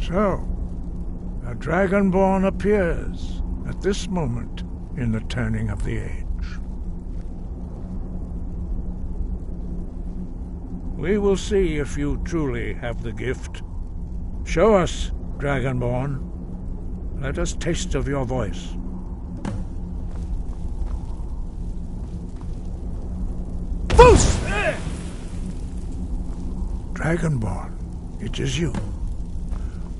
So, a Dragonborn appears at this moment in the turning of the age. We will see if you truly have the gift. Show us, Dragonborn. Let us taste of your voice. Fus! Dragonborn, it is you.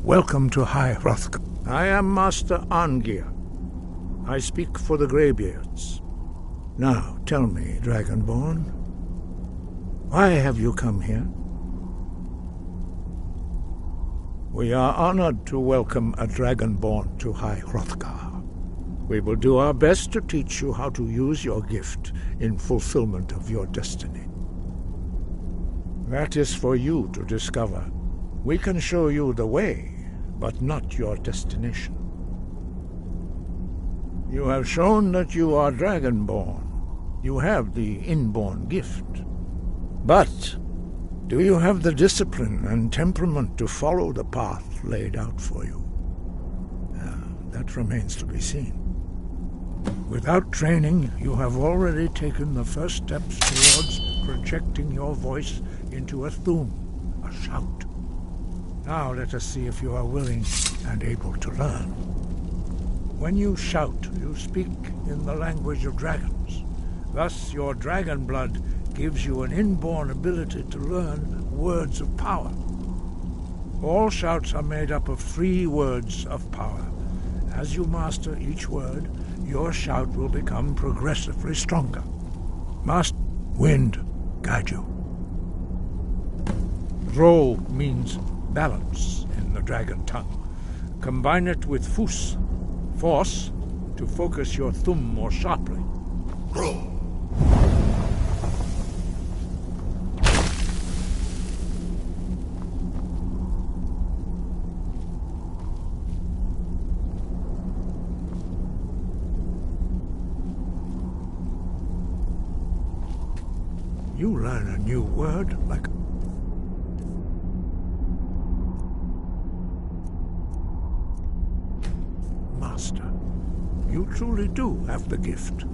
Welcome to High Hrothgar. I am Master Arngeir. I speak for the Greybeards. Now, tell me, Dragonborn, why have you come here? We are honored to welcome a Dragonborn to High Hrothgar. We will do our best to teach you how to use your gift in fulfillment of your destiny. That is for you to discover. We can show you the way, but not your destination. You have shown that you are Dragonborn. You have the inborn gift. But do you have the discipline and temperament to follow the path laid out for you? That remains to be seen. Without training, you have already taken the first steps towards projecting your voice into a Thu'um, a shout. Now let us see if you are willing and able to learn. When you shout, you speak in the language of dragons. Thus, your dragon blood gives you an inborn ability to learn words of power. All shouts are made up of 3 words of power. As you master each word, your shout will become progressively stronger. Must wind guide you. Ro means balance in the dragon tongue. Combine it with fus, force, to focus your Thu'um more sharply. Ro. You learn a new word like... Master, you truly do have the gift.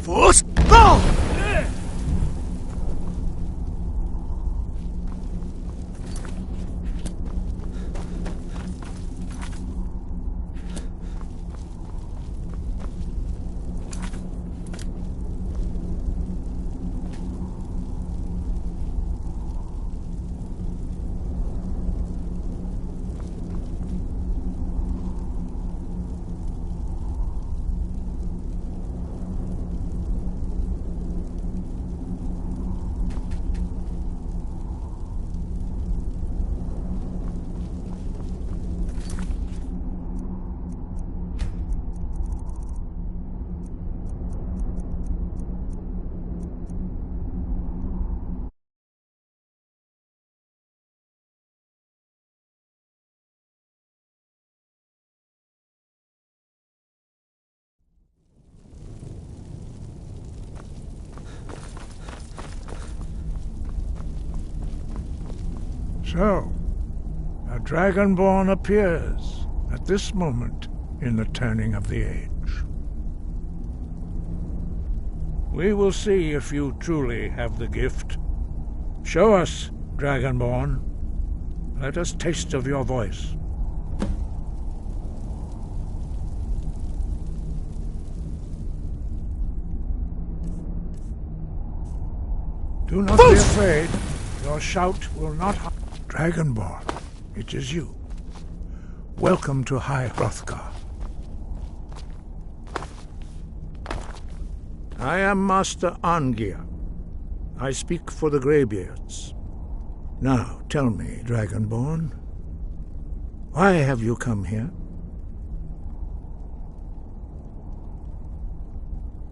Force, go! So, a Dragonborn appears at this moment in the turning of the age. We will see if you truly have the gift. Show us, Dragonborn. Let us taste of your voice. Do not be afraid. Your shout will not harm. Dragonborn, it is you. Welcome to High Hrothgar. I am Master Arngeir. I speak for the Greybeards. Now, tell me, Dragonborn, why have you come here?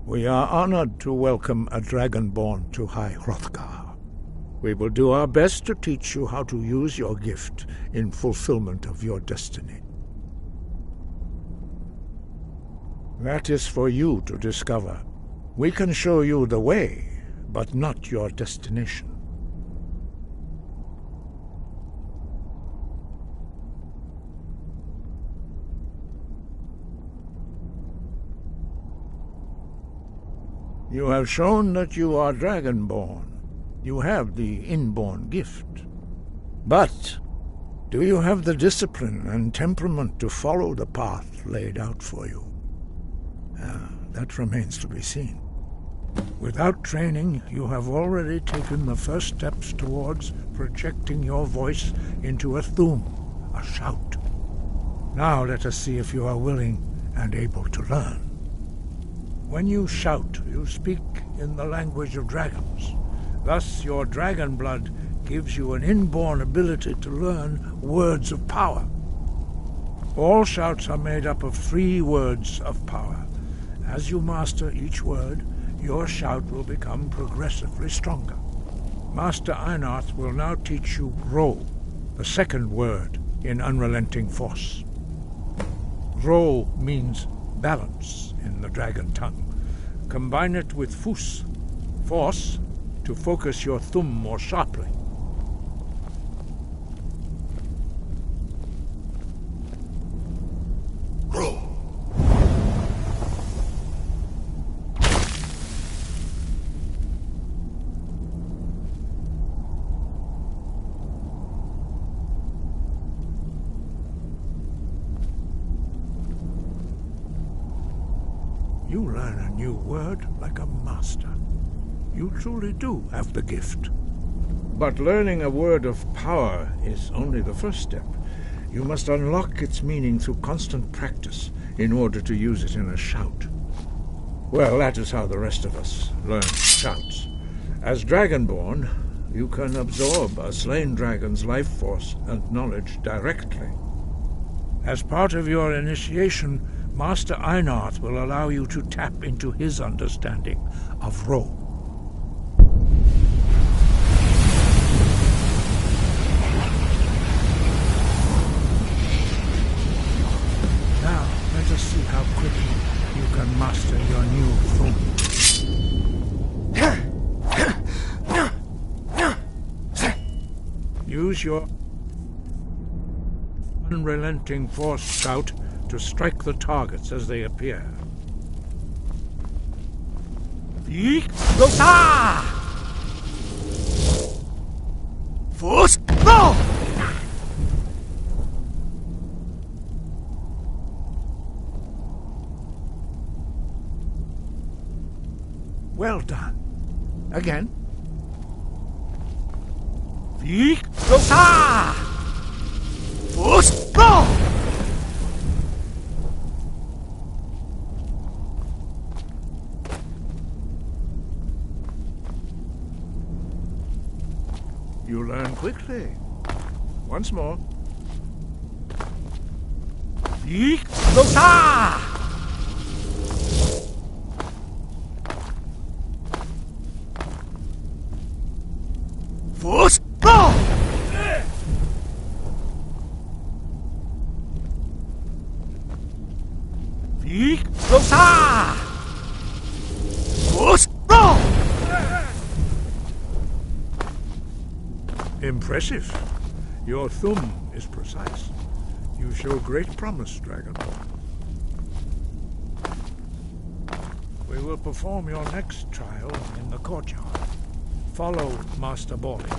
We are honored to welcome a Dragonborn to High Hrothgar. We will do our best to teach you how to use your gift in fulfillment of your destiny. That is for you to discover. We can show you the way, but not your destination. You have shown that you are Dragonborn. You have the inborn gift. But do you have the discipline and temperament to follow the path laid out for you? That remains to be seen. Without training, you have already taken the first steps towards projecting your voice into a Thu'um, a shout. Now let us see if you are willing and able to learn. When you shout, you speak in the language of dragons. Thus, your dragon blood gives you an inborn ability to learn words of power. All shouts are made up of 3 words of power. As you master each word, your shout will become progressively stronger. Master Einarth will now teach you Ro, the second word in Unrelenting Force. Ro means balance in the dragon tongue. Combine it with Fus, force, to focus your Thu'um more sharply. Ro. You learn a new word like a master. You truly do have the gift. But learning a word of power is only the first step. You must unlock its meaning through constant practice in order to use it in a shout. Well, that is how the rest of us learn shouts. As Dragonborn, you can absorb a slain dragon's life force and knowledge directly. As part of your initiation, Master Einarth will allow you to tap into his understanding of Ro. Now, let us see how quickly you can master your new Thu'um. Use your Unrelenting Force shout to strike the targets as they appear. Force. No! Well done. Again. Force. No! You learn quickly. Once more. Force. No! Force. No! Impressive. Your Thu'um is precise. You show great promise, Dragonborn. We will perform your next trial in the courtyard. Follow Master Borley.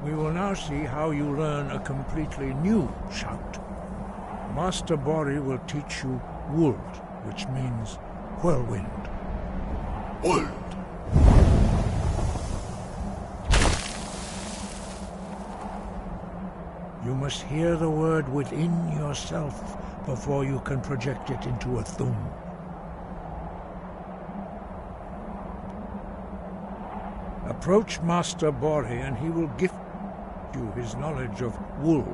We will now see how you learn a completely new shout. Master Bori will teach you Wuld, which means whirlwind. Wuld. You must hear the word within yourself before you can project it into a thum. Approach Master Bori and he will gift you his knowledge of Wuld.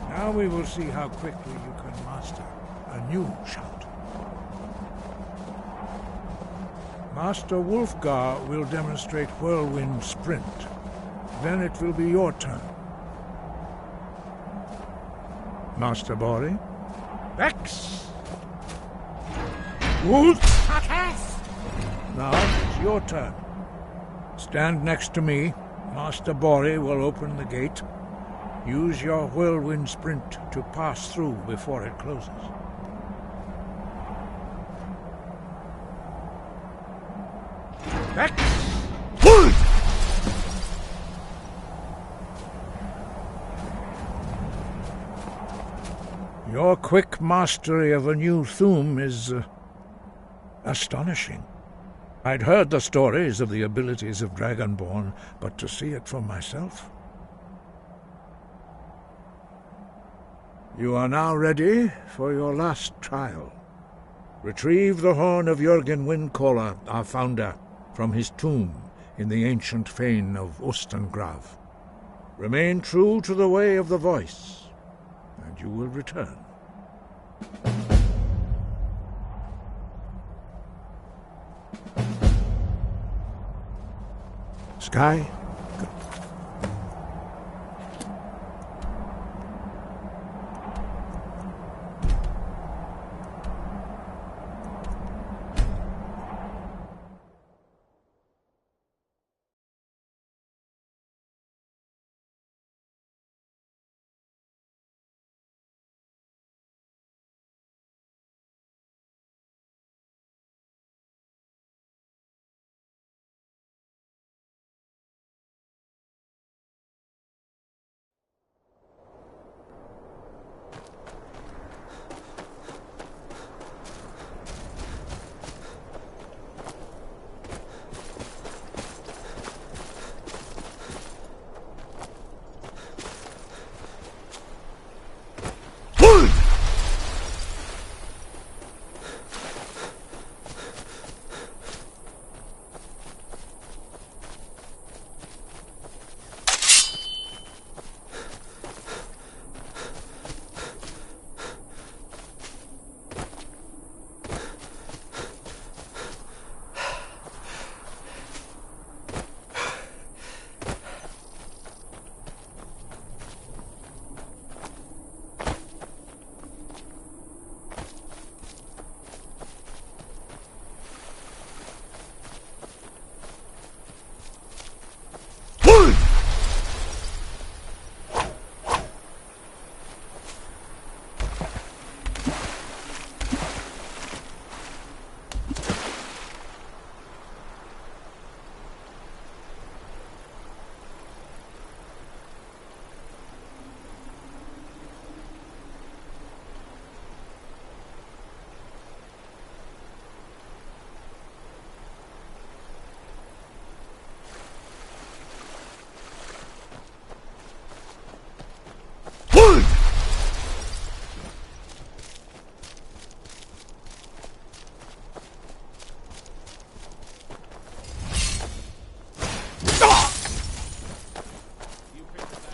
Now we will see how quickly you can master a new shout. Master Wulfgar will demonstrate Whirlwind Sprint. Then it will be your turn. Master Bori? Vex! Wuld! Now it's your turn. Stand next to me. Master Bori will open the gate. Use your Whirlwind Sprint to pass through before it closes. Vex! Wuld! Your quick mastery of a new Thum is astonishing. I'd heard the stories of the abilities of Dragonborn, but to see it for myself... You are now ready for your last trial. Retrieve the horn of Jürgen Windcaller, our founder, from his tomb in the ancient fane of Ustengrav. Remain true to the way of the voice, and you will return. Sky, go.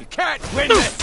Can't win this!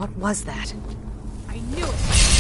What was that? I knew it!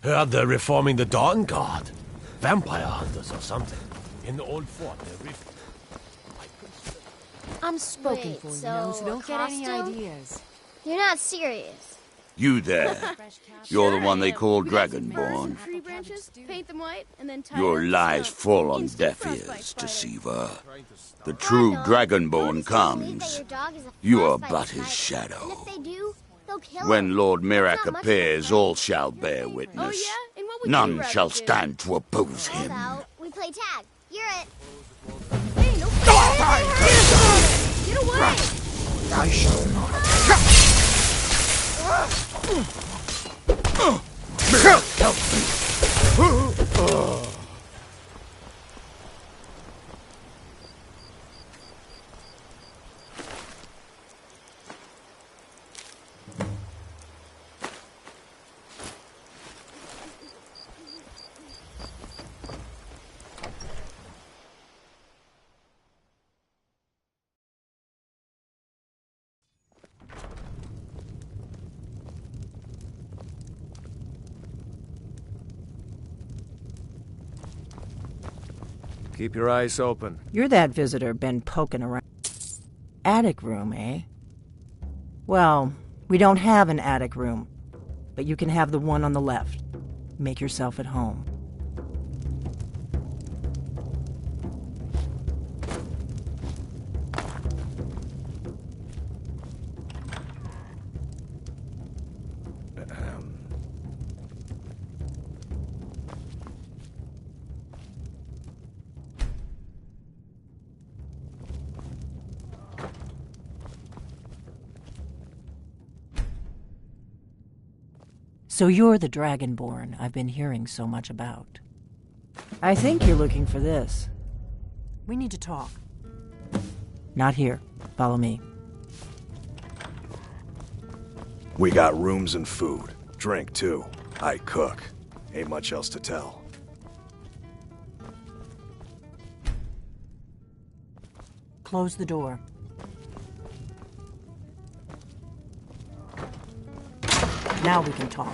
Heard they're reforming the Dawn Guard. Vampire hunters or something. In the old fort, they're I'm spoken Wait, for, so you know, so don't get any costume? ideas. You're not serious. You there. You're the one they call Dragonborn. Tree branches, paint them white, and then tie Your them to lies stump. fall on Instant deaf frostbite ears, spider. deceiver. The true Cardinal, Dragonborn nobody's gonna believe that comes. your dog is a You are frostbite but his spider. shadow. And if they do, they'll kill When him. Lord That's Mirac not much appears, of a all shall bear Oh witness. yeah? And what would you None rather shall do? stand to oppose Hold him. out. We play tag. You're it. Hey, no Get away! I shall not. Help me! Keep your eyes open. You're that visitor been poking around. Attic room, eh? Well, we don't have an attic room, but you can have the one on the left. Make yourself at home. So you're the Dragonborn I've been hearing so much about. I think you're looking for this. We need to talk. Not here. Follow me. We got rooms and food. Drink, too. I cook. Ain't much else to tell. Close the door. Now we can talk.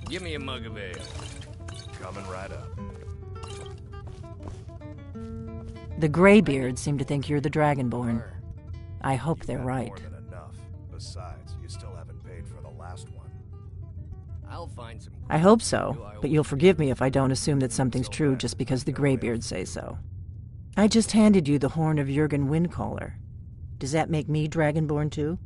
Give me a mug of ale. Coming right up. The Greybeards seem to think you're the Dragonborn. I hope they're You've had right. More than enough. Besides, you still haven't paid for the last one. I'll find some. I hope so, but you'll forgive me if I don't assume that something's true just because the Greybeards say so. I just handed you the horn of Jurgen Windcaller. Does that make me Dragonborn too?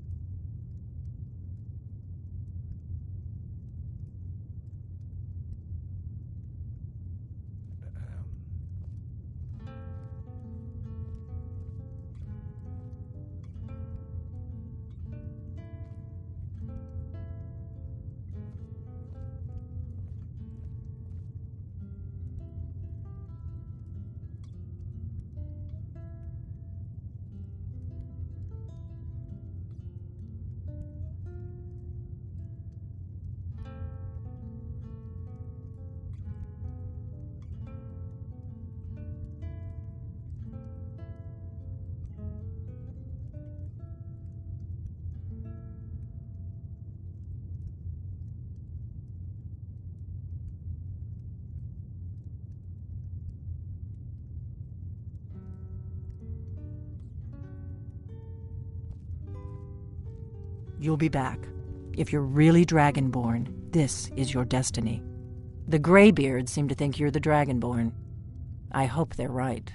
You'll be back. If you're really Dragonborn, this is your destiny. The Greybeards seem to think you're the Dragonborn. I hope they're right.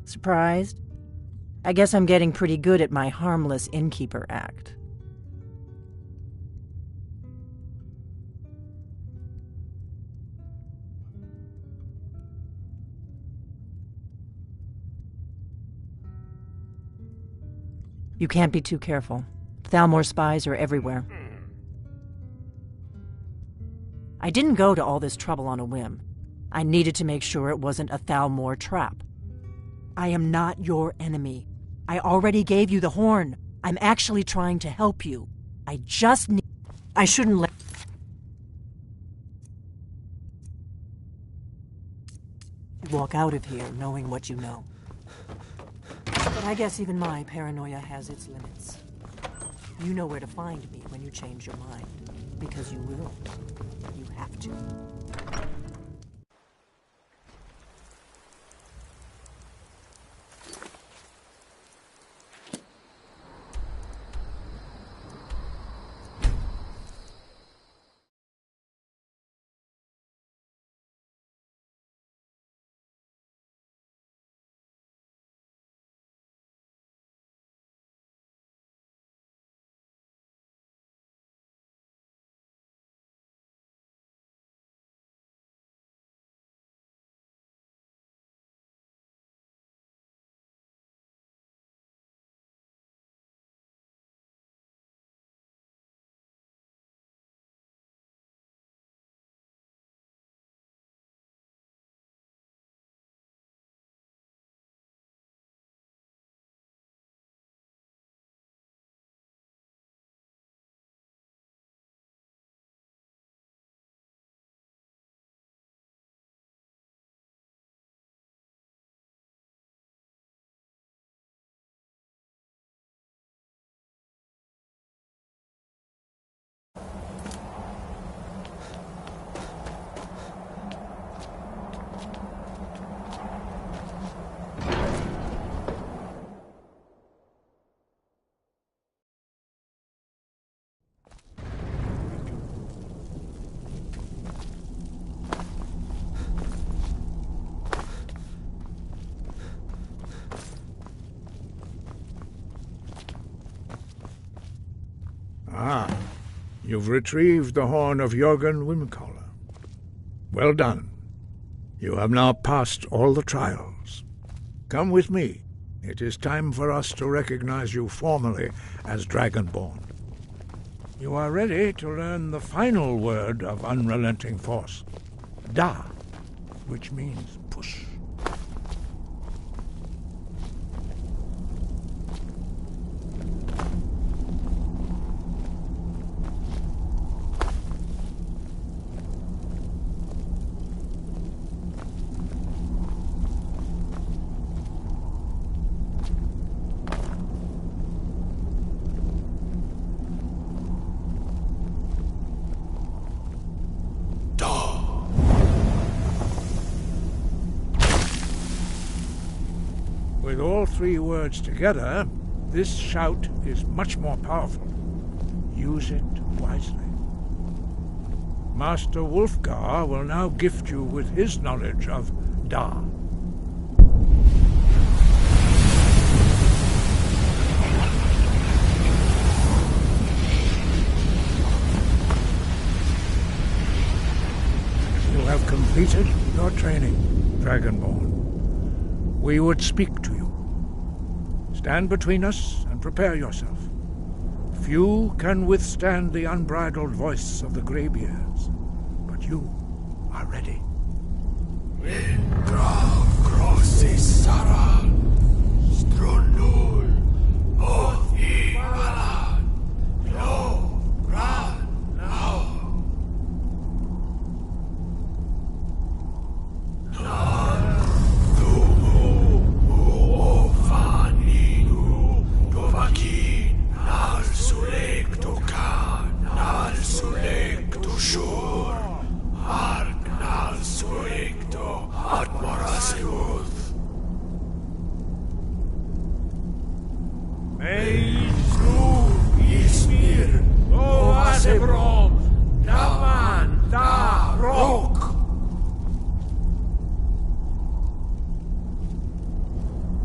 Surprised? I guess I'm getting pretty good at my harmless innkeeper act. You can't be too careful. Thalmor spies are everywhere. I didn't go to all this trouble on a whim. I needed to make sure it wasn't a Thalmor trap. I am not your enemy. I already gave you the horn. I'm actually trying to help you. I just need... I shouldn't let... walk out of here knowing what you know. But I guess even my paranoia has its limits. You know where to find me when you change your mind. Because you will. You have to. Ah, you've retrieved the horn of Jörgen Windcaller. Well done. You have now passed all the trials. Come with me. It is time for us to recognize you formally as Dragonborn. You are ready to learn the final word of Unrelenting Force, Da, which means push. With all three words together, this shout is much more powerful. Use it wisely. Master Wulfgar will now gift you with his knowledge of Da. You have completed your training, Dragonborn. We would speak to you. Stand between us and prepare yourself. Few can withstand the unbridled voice of the Greybeards, but you are ready.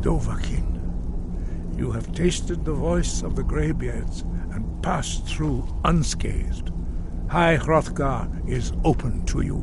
Dovahkiin, you have tasted the voice of the Greybeards and passed through unscathed. High Hrothgar is open to you.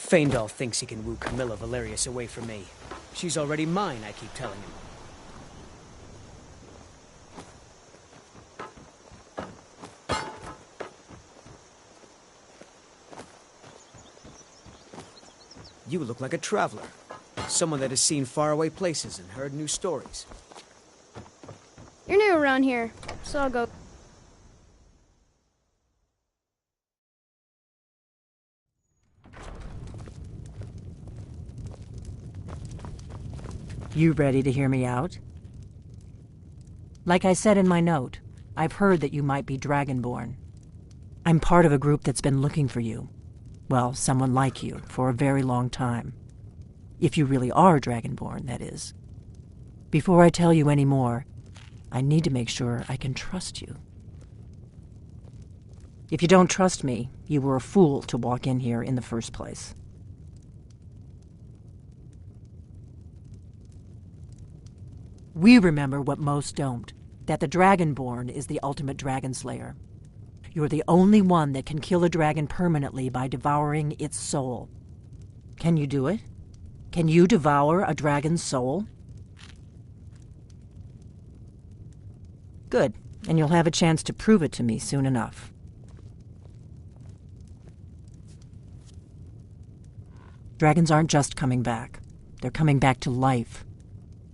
Faendal thinks he can woo Camilla Valerius away from me. She's already mine, I keep telling him. You look like a traveler. Someone that has seen faraway places and heard new stories. You're new around here, so I'll go. You ready to hear me out? Like I said in my note, I've heard that you might be Dragonborn. I'm part of a group that's been looking for you. Well, someone like you, for a very long time. If you really are Dragonborn, that is. Before I tell you any more, I need to make sure I can trust you. If you don't trust me, you were a fool to walk in here in the first place. We remember what most don't, that the Dragonborn is the ultimate dragon slayer. You're the only one that can kill a dragon permanently by devouring its soul. Can you do it? Can you devour a dragon's soul? Good, and you'll have a chance to prove it to me soon enough. Dragons aren't just coming back. They're coming back to life.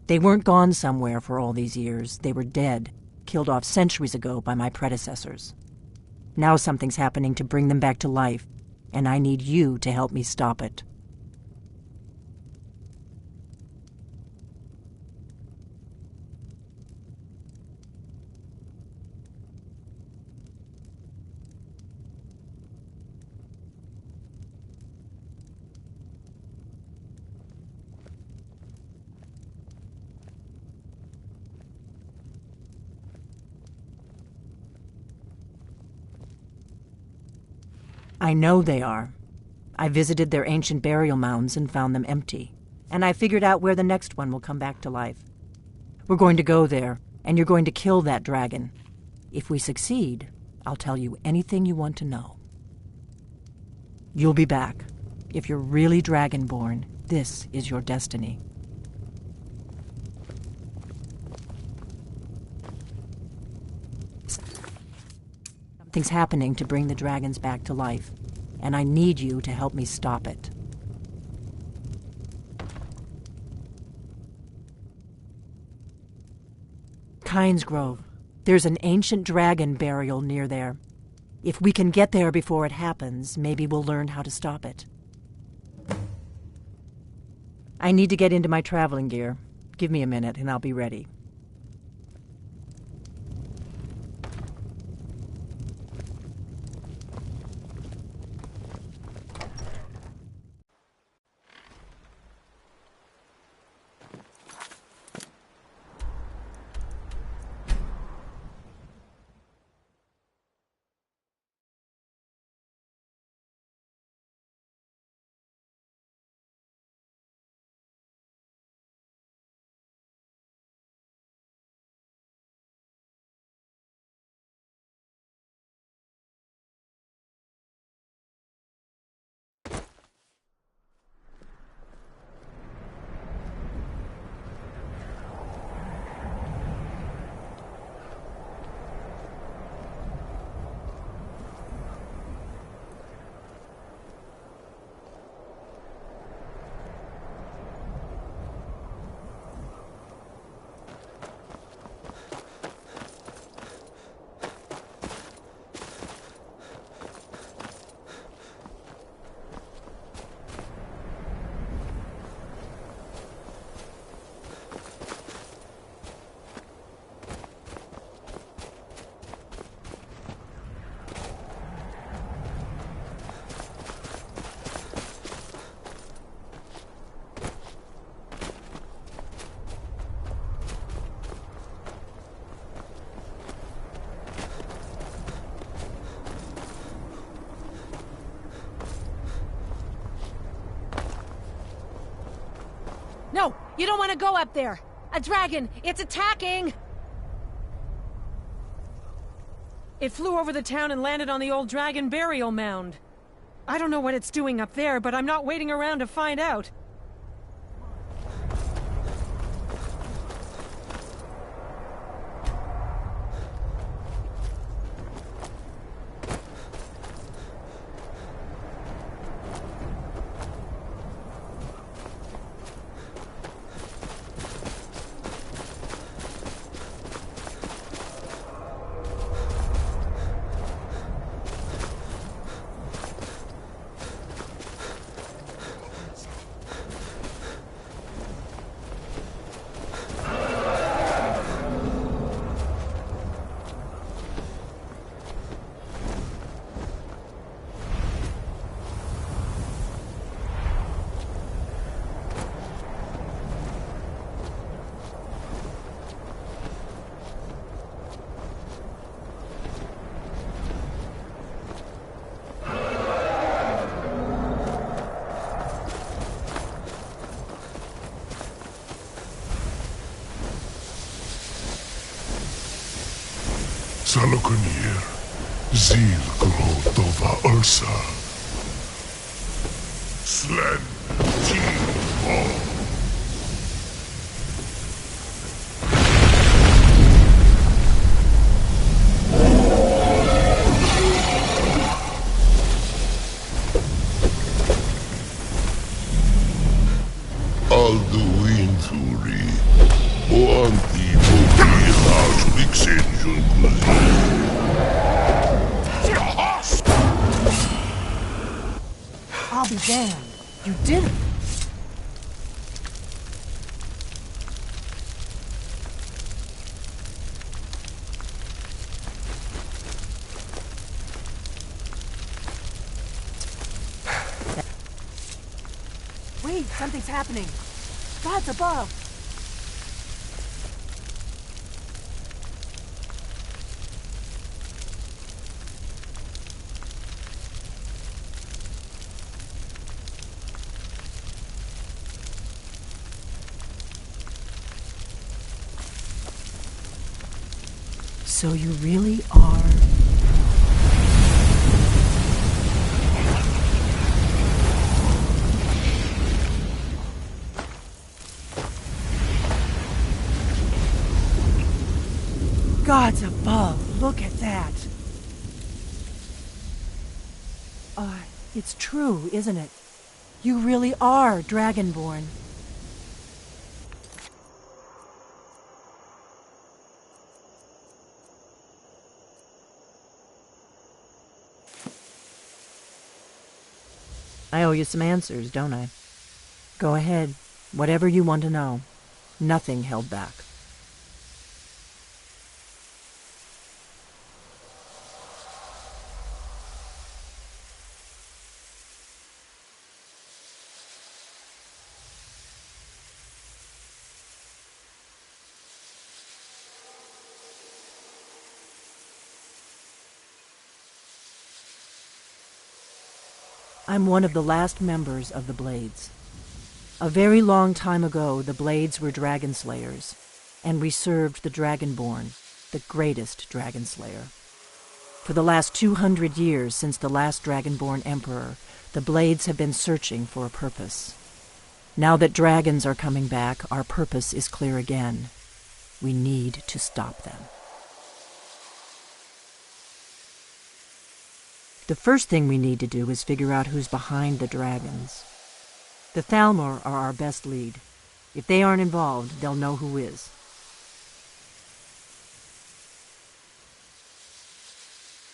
They weren't gone somewhere for all these years. They were dead, killed off centuries ago by my predecessors. Now something's happening to bring them back to life, and I need you to help me stop it. I know they are. I visited their ancient burial mounds and found them empty. And I figured out where the next one will come back to life. We're going to go there, and you're going to kill that dragon. If we succeed, I'll tell you anything you want to know. You'll be back. If you're really Dragonborn, this is your destiny. Something's happening to bring the dragons back to life, and I need you to help me stop it. Kynes Grove. There's an ancient dragon burial near there. If we can get there before it happens, maybe we'll learn how to stop it. I need to get into my traveling gear. Give me a minute and I'll be ready. No, you don't want to go up there. A dragon, it's attacking! It flew over the town and landed on the old dragon burial mound. I don't know what it's doing up there, but I'm not waiting around to find out. Salokunir, Zil Grotova Ursa. Slen T-Ball. Alduin Turi, o anti-Bobira Trixension I'll be damned. You did it. Wait, something's happening. God's above. So you really are... Gods above, look at that. It's true, isn't it? You really are Dragonborn. I owe you some answers, don't I? Go ahead. Whatever you want to know. Nothing held back. I'm one of the last members of the Blades. A very long time ago, the Blades were dragon slayers, and we served the Dragonborn, the greatest dragon slayer. For the last 200 years since the last Dragonborn Emperor, the Blades have been searching for a purpose. Now that dragons are coming back, our purpose is clear again. We need to stop them. The first thing we need to do is figure out who's behind the dragons. The Thalmor are our best lead. If they aren't involved, they'll know who is.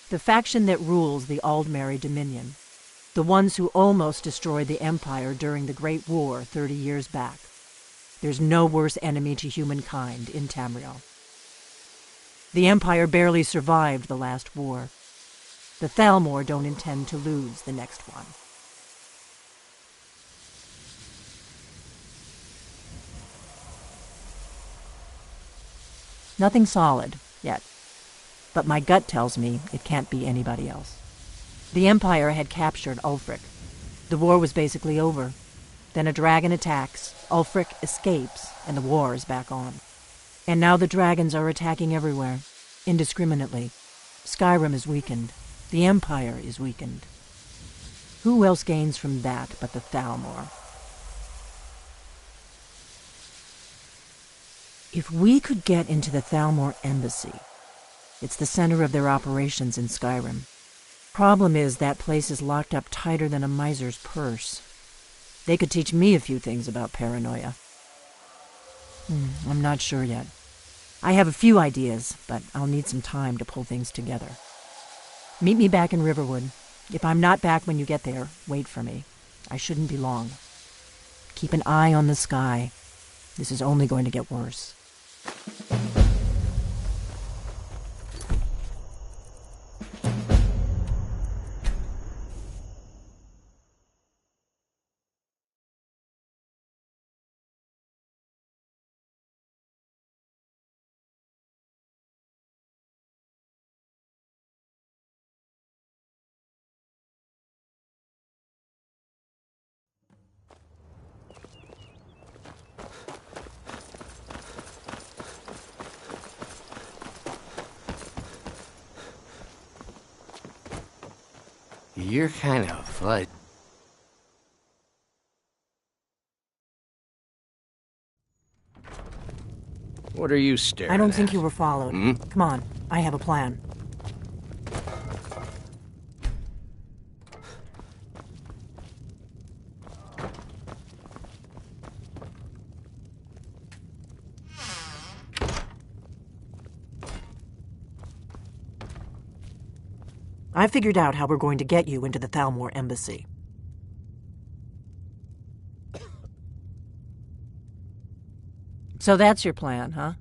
The faction that rules the Aldmeri Dominion. The ones who almost destroyed the Empire during the Great War 30 years back. There's no worse enemy to humankind in Tamriel. The Empire barely survived the last war. The Thalmor don't intend to lose the next one. Nothing solid, yet. But my gut tells me it can't be anybody else. The Empire had captured Ulfric. The war was basically over. Then a dragon attacks, Ulfric escapes, and the war is back on. And now the dragons are attacking everywhere, indiscriminately. Skyrim is weakened. The Empire is weakened. Who else gains from that but the Thalmor? If we could get into the Thalmor embassy, it's the center of their operations in Skyrim. Problem is, that place is locked up tighter than a miser's purse. They could teach me a few things about paranoia. I'm not sure yet. I have a few ideas, but I'll need some time to pull things together. Meet me back in Riverwood. If I'm not back when you get there, wait for me. I shouldn't be long. Keep an eye on the sky. This is only going to get worse. You're kind of fudge. What are you staring at? I don't think you were followed. Come on, I have a plan. I figured out how we're going to get you into the Thalmor embassy. So that's your plan, huh?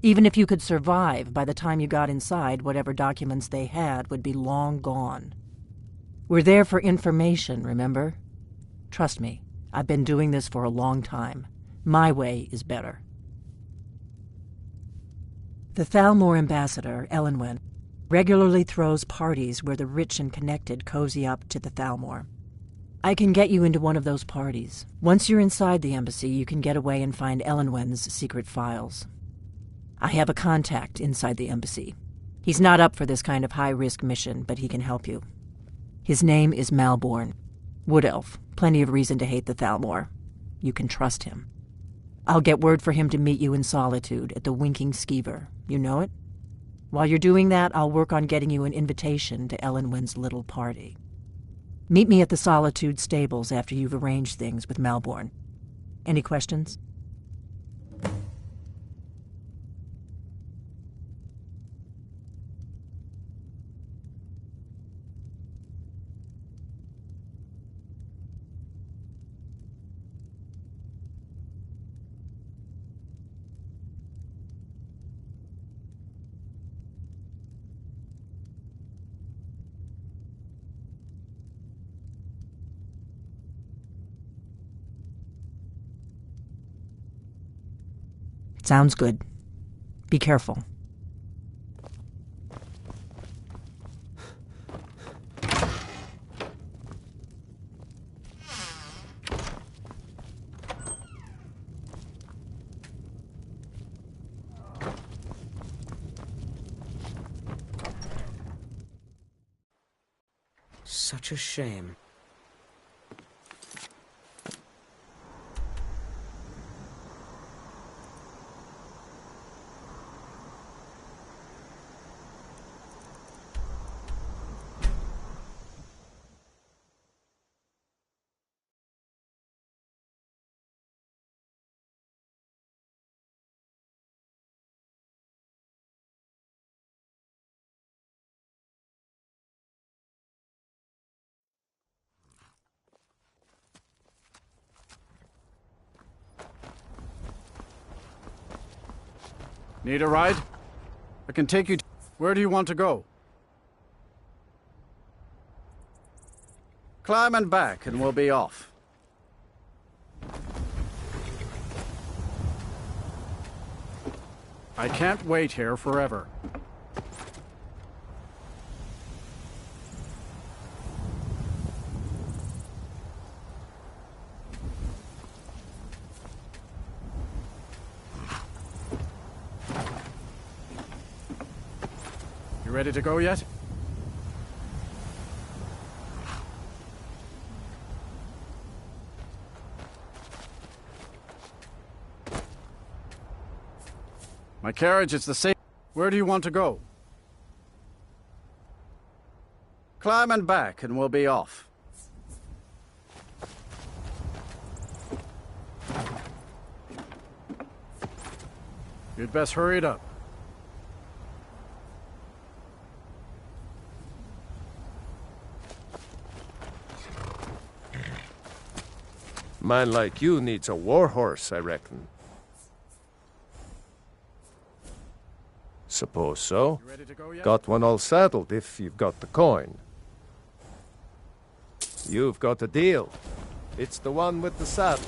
Even if you could survive, by the time you got inside, whatever documents they had would be long gone. We're there for information, remember? Trust me, I've been doing this for a long time. My way is better. The Thalmor ambassador, Elenwen, regularly throws parties where the rich and connected cozy up to the Thalmor. I can get you into one of those parties. Once you're inside the embassy, you can get away and find Elenwen's secret files. I have a contact inside the embassy. He's not up for this kind of high-risk mission, but he can help you. His name is Malborn. Wood Elf. Plenty of reason to hate the Thalmor. You can trust him. I'll get word for him to meet you in Solitude at the Winking Skeever. You know it? While you're doing that, I'll work on getting you an invitation to Elenwen's little party. Meet me at the Solitude stables after you've arranged things with Malborn. Any questions? Sounds good. Be careful. Such a shame. Need a ride? I can take you to... Where do you want to go? Climb and back and we'll be off. I can't wait here forever. Ready to go yet? My carriage is the same. Where do you want to go? Climb and back, and we'll be off. You'd best hurry it up. Man like you needs a war horse, I reckon. Suppose so. You ready to go yet? Got one all saddled if you've got the coin. You've got a deal. It's the one with the saddle.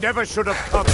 never should have come.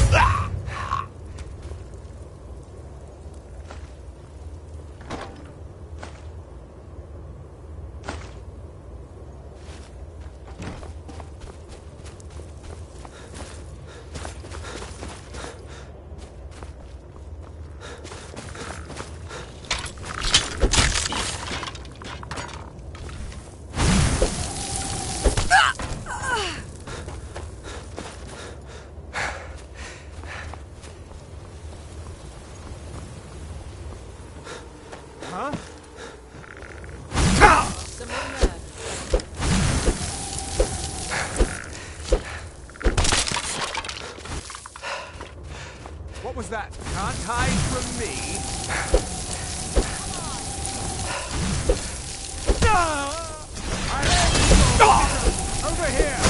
What was that? Can't hide from me. Over here!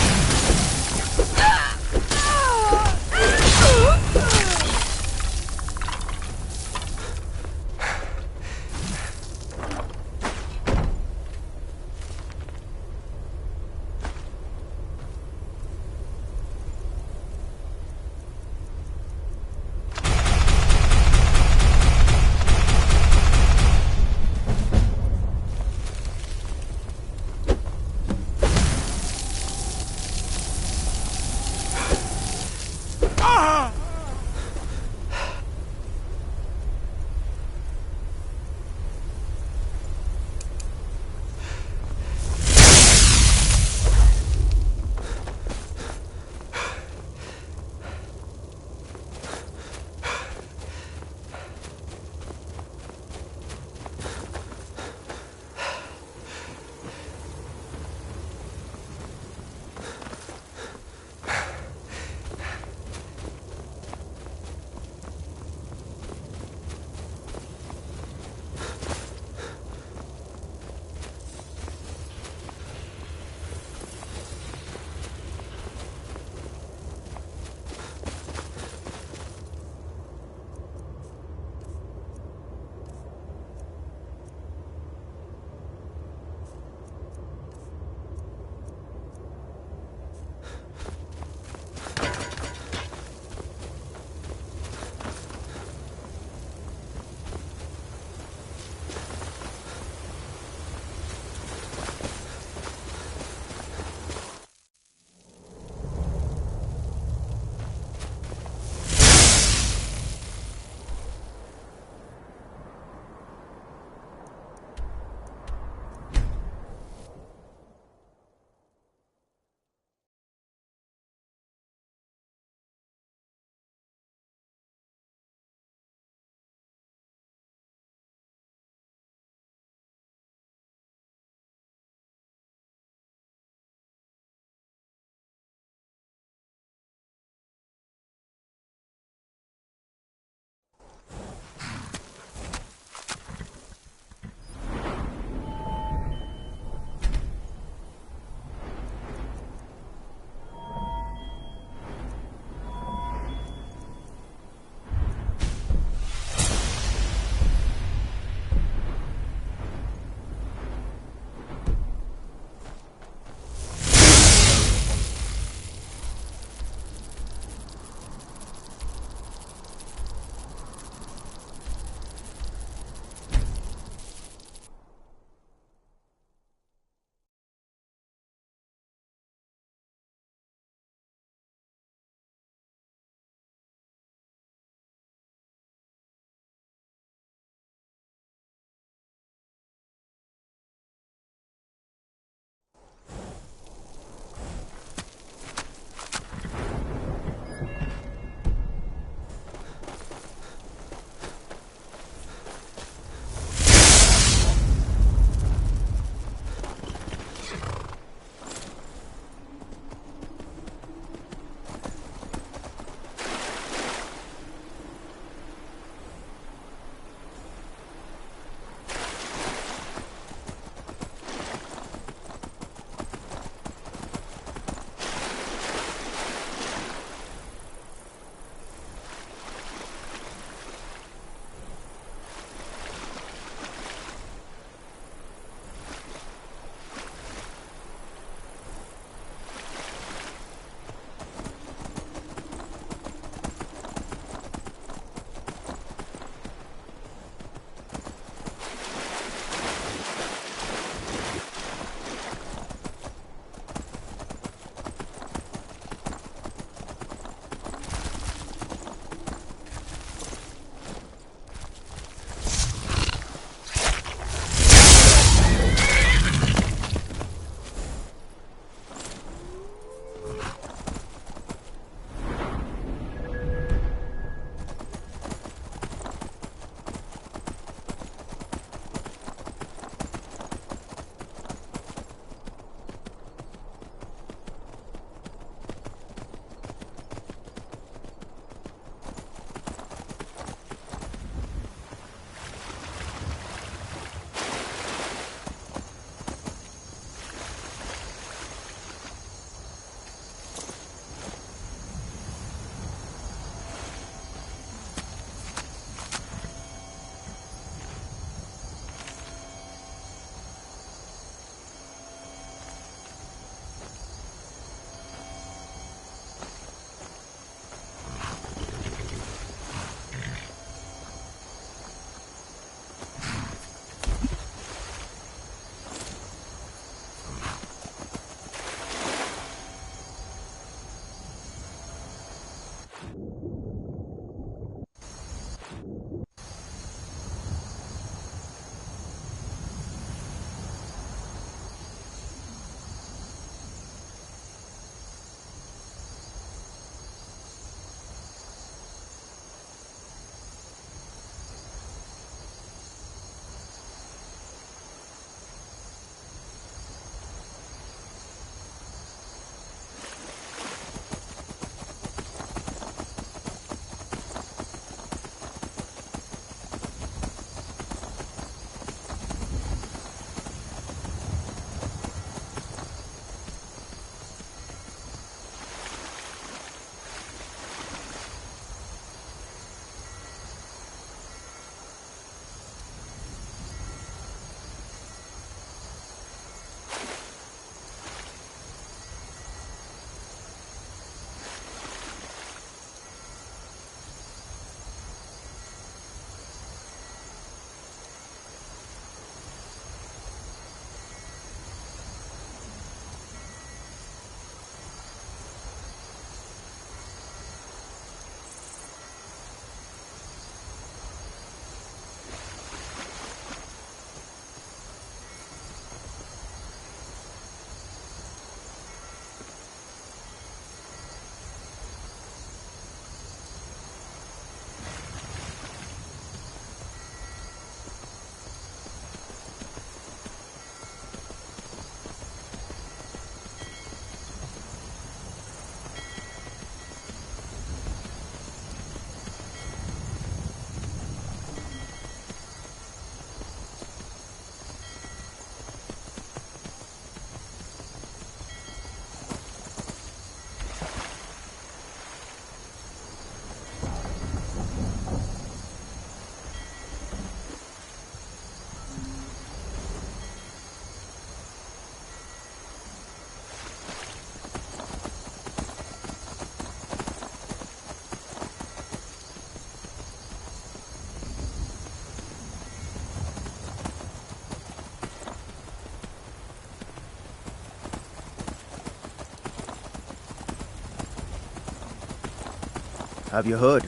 Have you heard?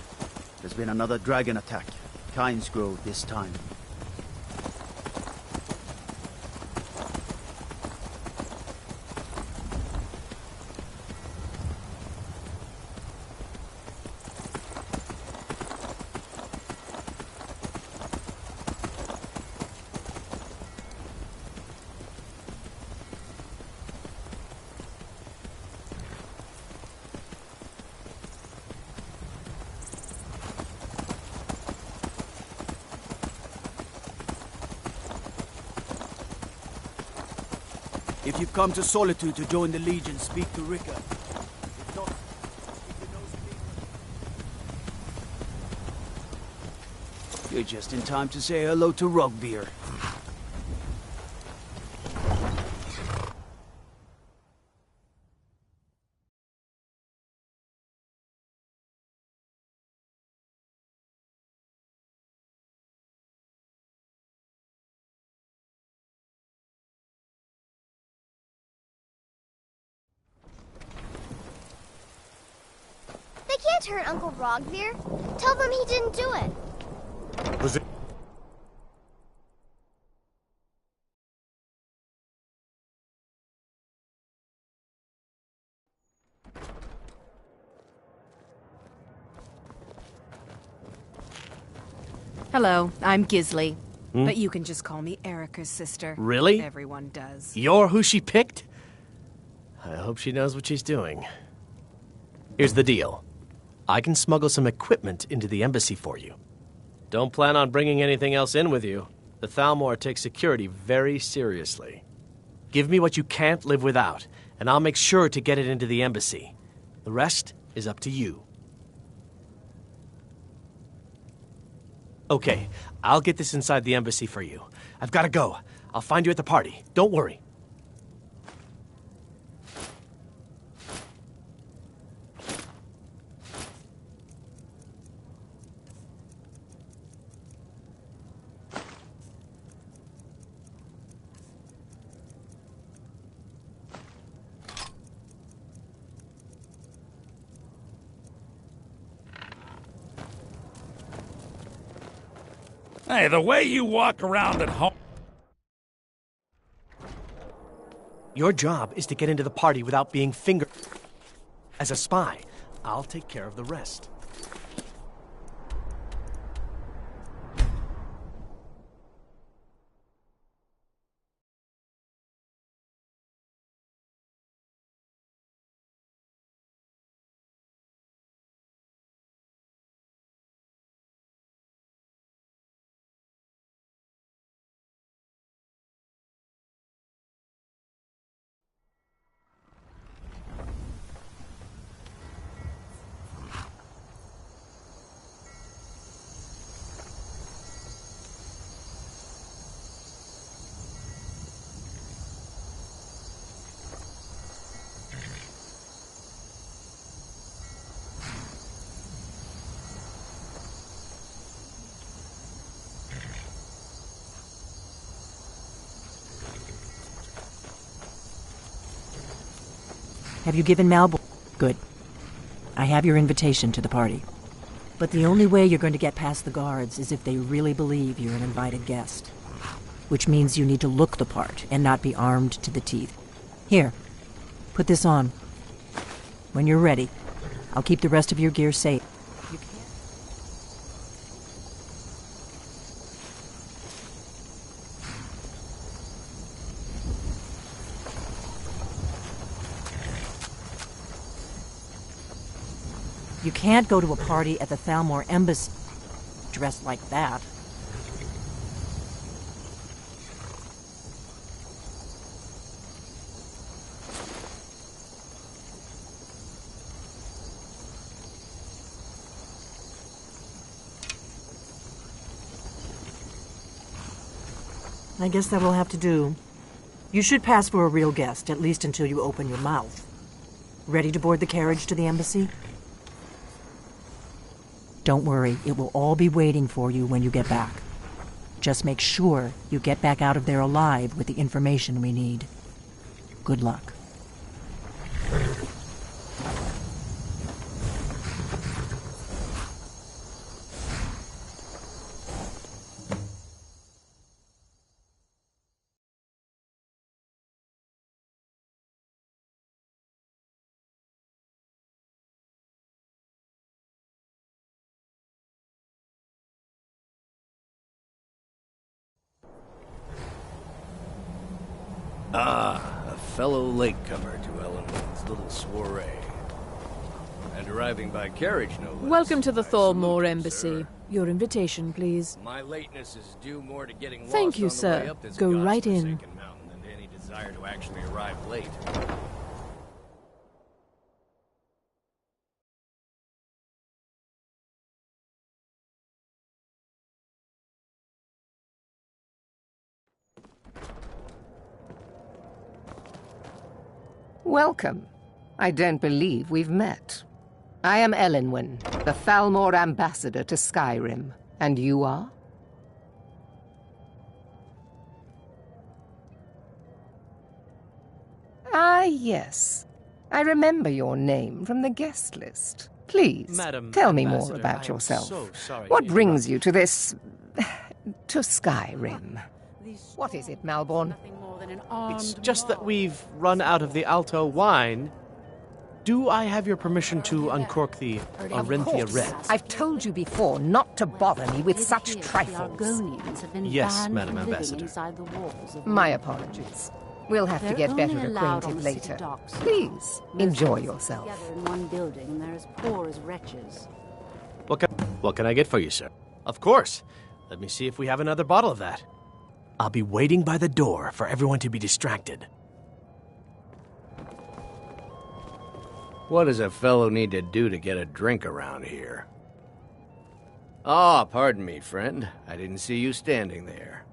There's been another dragon attack. Kynes Grove this time. If you've come to Solitude to join the Legion, speak to Rickard. If not, you're just in time to say hello to Rugbeer. They can't hurt Uncle Rogveer. Tell them he didn't do it. Was it? Hello, I'm Gisli. But you can just call me Erica's sister. Really? Everyone does. You're who she picked? I hope she knows what she's doing. Here's the deal. I can smuggle some equipment into the embassy for you. Don't plan on bringing anything else in with you. The Thalmor takes security very seriously. Give me what you can't live without, and I'll make sure to get it into the embassy. The rest is up to you. Okay, I'll get this inside the embassy for you. I've got to go. I'll find you at the party. Don't worry. Hey, the way you walk around at home... Your job is to get into the party without being fingered. As a spy, I'll take care of the rest. Have you given Malborn? Good. I have your invitation to the party. But the only way you're going to get past the guards is if they really believe you're an invited guest. Which means you need to look the part and not be armed to the teeth. Here, put this on. When you're ready, I'll keep the rest of your gear safe. You can't go to a party at the Thalmor Embassy dressed like that. I guess that will have to do. You should pass for a real guest, at least until you open your mouth. Ready to board the carriage to the embassy? Don't worry, it will all be waiting for you when you get back. Just make sure you get back out of there alive with the information we need. Good luck. Ah, a fellow latecomer to Ellenwood's little soiree. And arriving by carriage, no less. Welcome to the Thalmor Embassy. Your invitation, please. My lateness is due more to getting lost Thank you, on the sir. way up this Go right in. godforsaken mountain than to any desire to actually arrive late. Welcome. I don't believe we've met. I am Elenwen, the Thalmor ambassador to Skyrim. And you are? Ah, yes. I remember your name from the guest list. Please, Madam tell me more Ambassador, I about am yourself. so sorry What to brings you to this... to Skyrim? What is it, Malborn? It's just that we've run out of the Alto wine. Do I have your permission to uncork the Arinthia Red? I've told you before not to bother me with such trifles. Yes, Madam Ambassador. My apologies. We'll have to get better acquainted later. Please, enjoy yourself. Together in one building, they're as poor as wretches. What can I get for you, sir? Of course. Let me see if we have another bottle of that. I'll be waiting by the door for everyone to be distracted. What does a fellow need to do to get a drink around here? Ah, pardon me, friend. I didn't see you standing there.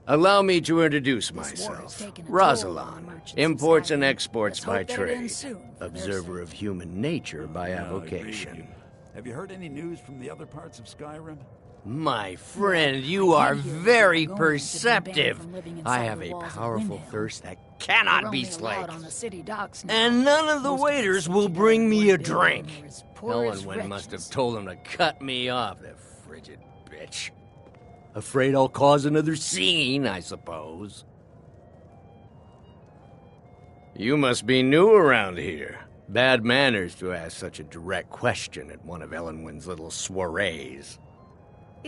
Allow me to introduce myself. Rosalind, imports and exports by trade. Observer of human nature by avocation. Have you heard any news from the other parts of Skyrim? My friend, you are very perceptive. I have a powerful thirst that cannot be slaked. And none of the waiters will bring me a drink. Ellenwen must have told them to cut me off, the frigid bitch. Afraid I'll cause another scene, I suppose. You must be new around here. Bad manners to ask such a direct question at one of Ellenwen's little soirees.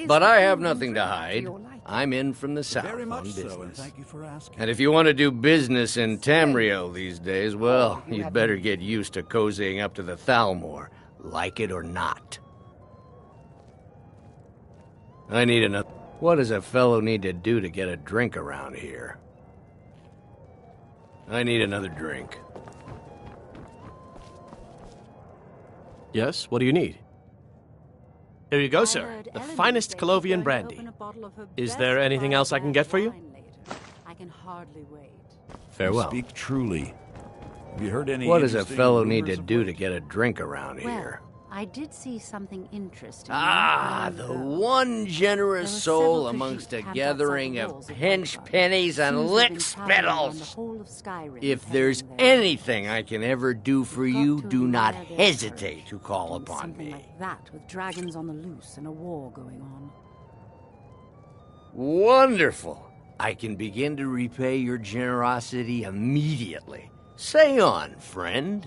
But I have nothing to hide. I'm in from the south on business. and thank you for asking. And if you want to do business in Tamriel these days, well, you'd better get used to cozying up to the Thalmor, like it or not. I need another... What does a fellow need to do to get a drink around here? I need another drink. Yes, what do you need? Here you go, sir. The finest Colovian brandy. Is there anything else I can get for you? I can hardly wait. Farewell. Speak truly. Have you heard any What does a interesting fellow need to rumors of do late? to get a drink around Well, here? I did see something interesting. Ah, the one generous soul amongst a gathering of pinch pennies and lick spittles. If there's anything I can ever do for you, do not hesitate to call upon me. Like that, with dragons on the loose and a war going on. Wonderful. I can begin to repay your generosity immediately. Say on, friend.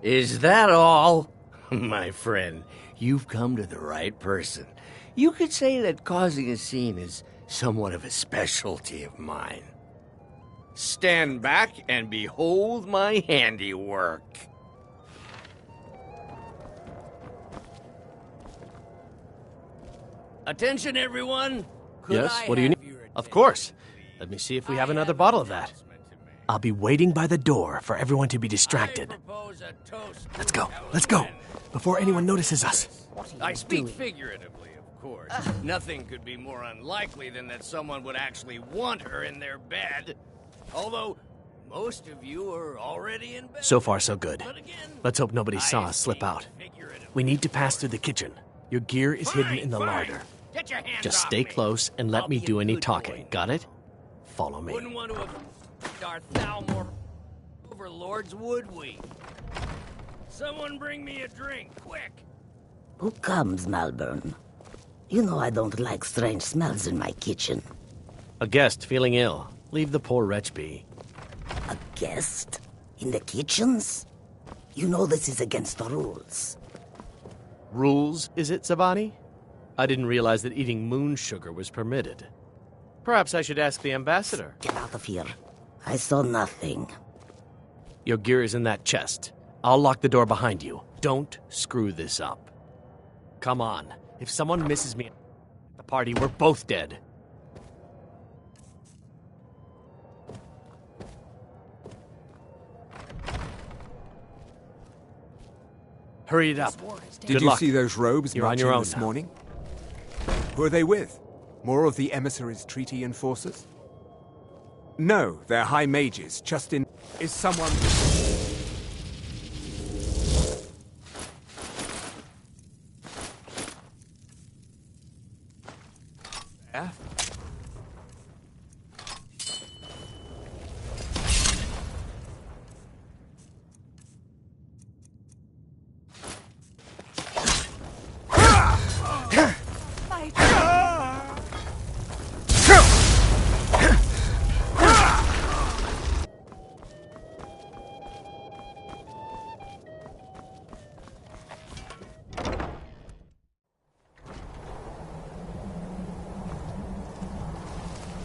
Is that all? My friend, you've come to the right person. You could say that causing a scene is somewhat of a specialty of mine. Stand back and behold my handiwork. Attention, everyone! Yes, what do you need? Of course. Let me see if we have another bottle of that. I'll be waiting by the door for everyone to be distracted. Let's go, before anyone notices us. I speak figuratively, of course. Nothing could be more unlikely than that someone would actually want her in their bed. Although, most of you are already in bed. So far, so good. Let's hope nobody saw us slip out. We need to pass through the kitchen. Your gear is hidden in the larder. Get your hands Just off stay me. close and let me do any talking. Got it? Follow me. Wouldn't want to have our Thalmor overlords, would we? Someone bring me a drink, quick! Who comes, Malborn? You know I don't like strange smells in my kitchen. A guest feeling ill. Leave the poor wretch be. A guest? In the kitchens? You know this is against the rules. Rules, is it, Zavani? I didn't realize that eating moon sugar was permitted. Perhaps I should ask the ambassador. Get out of here. I saw nothing. Your gear is in that chest. I'll lock the door behind you. Don't screw this up. Come on. If someone misses me at the party, we're both dead. Hurry it up. Did you see those robes You're on your own this now. morning? Who are they with? More of the emissaries' treaty enforcers? No, they're high mages. Justin, is someone... Yeah?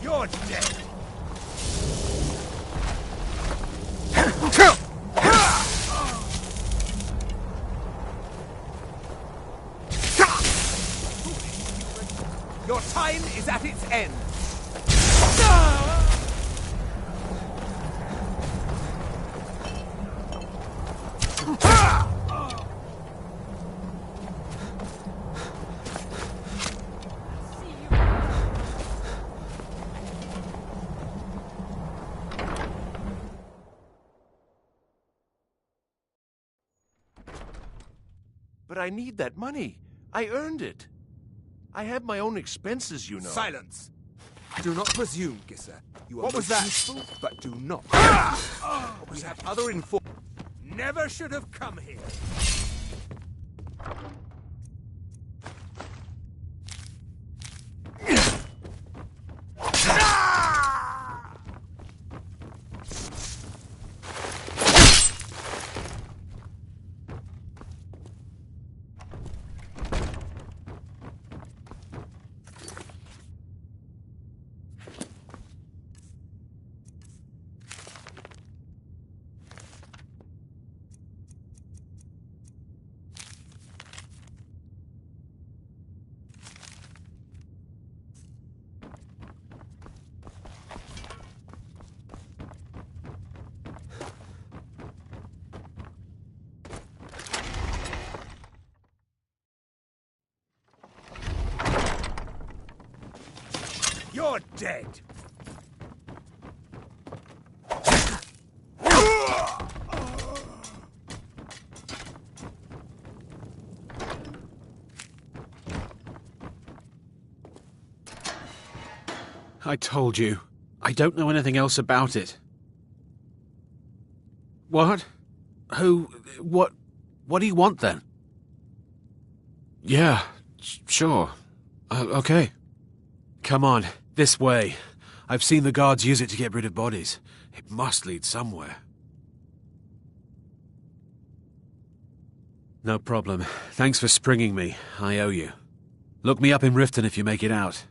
You're dead. Your time is at its end. But I need that money. I earned it. I have my own expenses, you know. Silence! Do not presume, Gisser. You are What was most that? useful, but do not. We have other info. Never should have come here. You're dead. I told you. I don't know anything else about it. What? Who? What do you want then? Yeah, sure. Okay. Come on, this way. I've seen the guards use it to get rid of bodies. It must lead somewhere. No problem. Thanks for springing me. I owe you. Look me up in Riften if you make it out.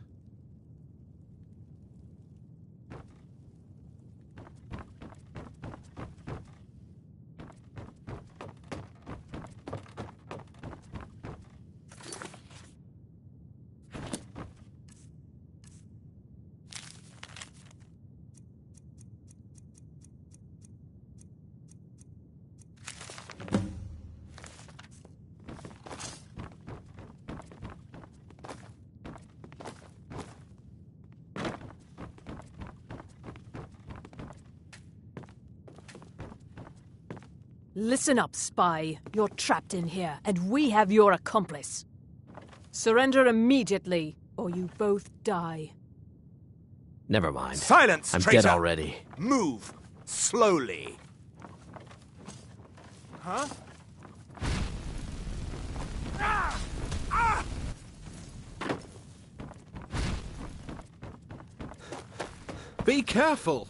Listen up, spy. You're trapped in here, and we have your accomplice. Surrender immediately, or you both die. Never mind. Silence, I'm traitor! dead already. Move. Slowly. Huh? Be careful!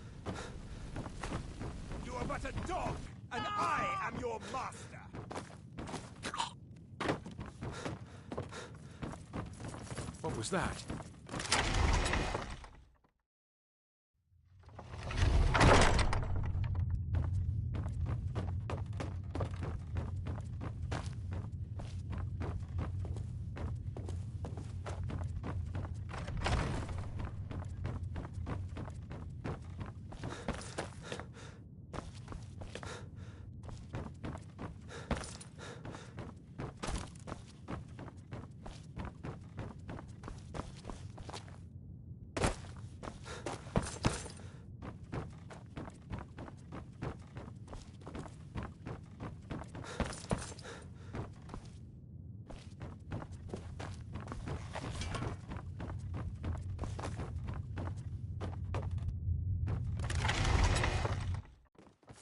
You are but a dog, and I am your master. was that?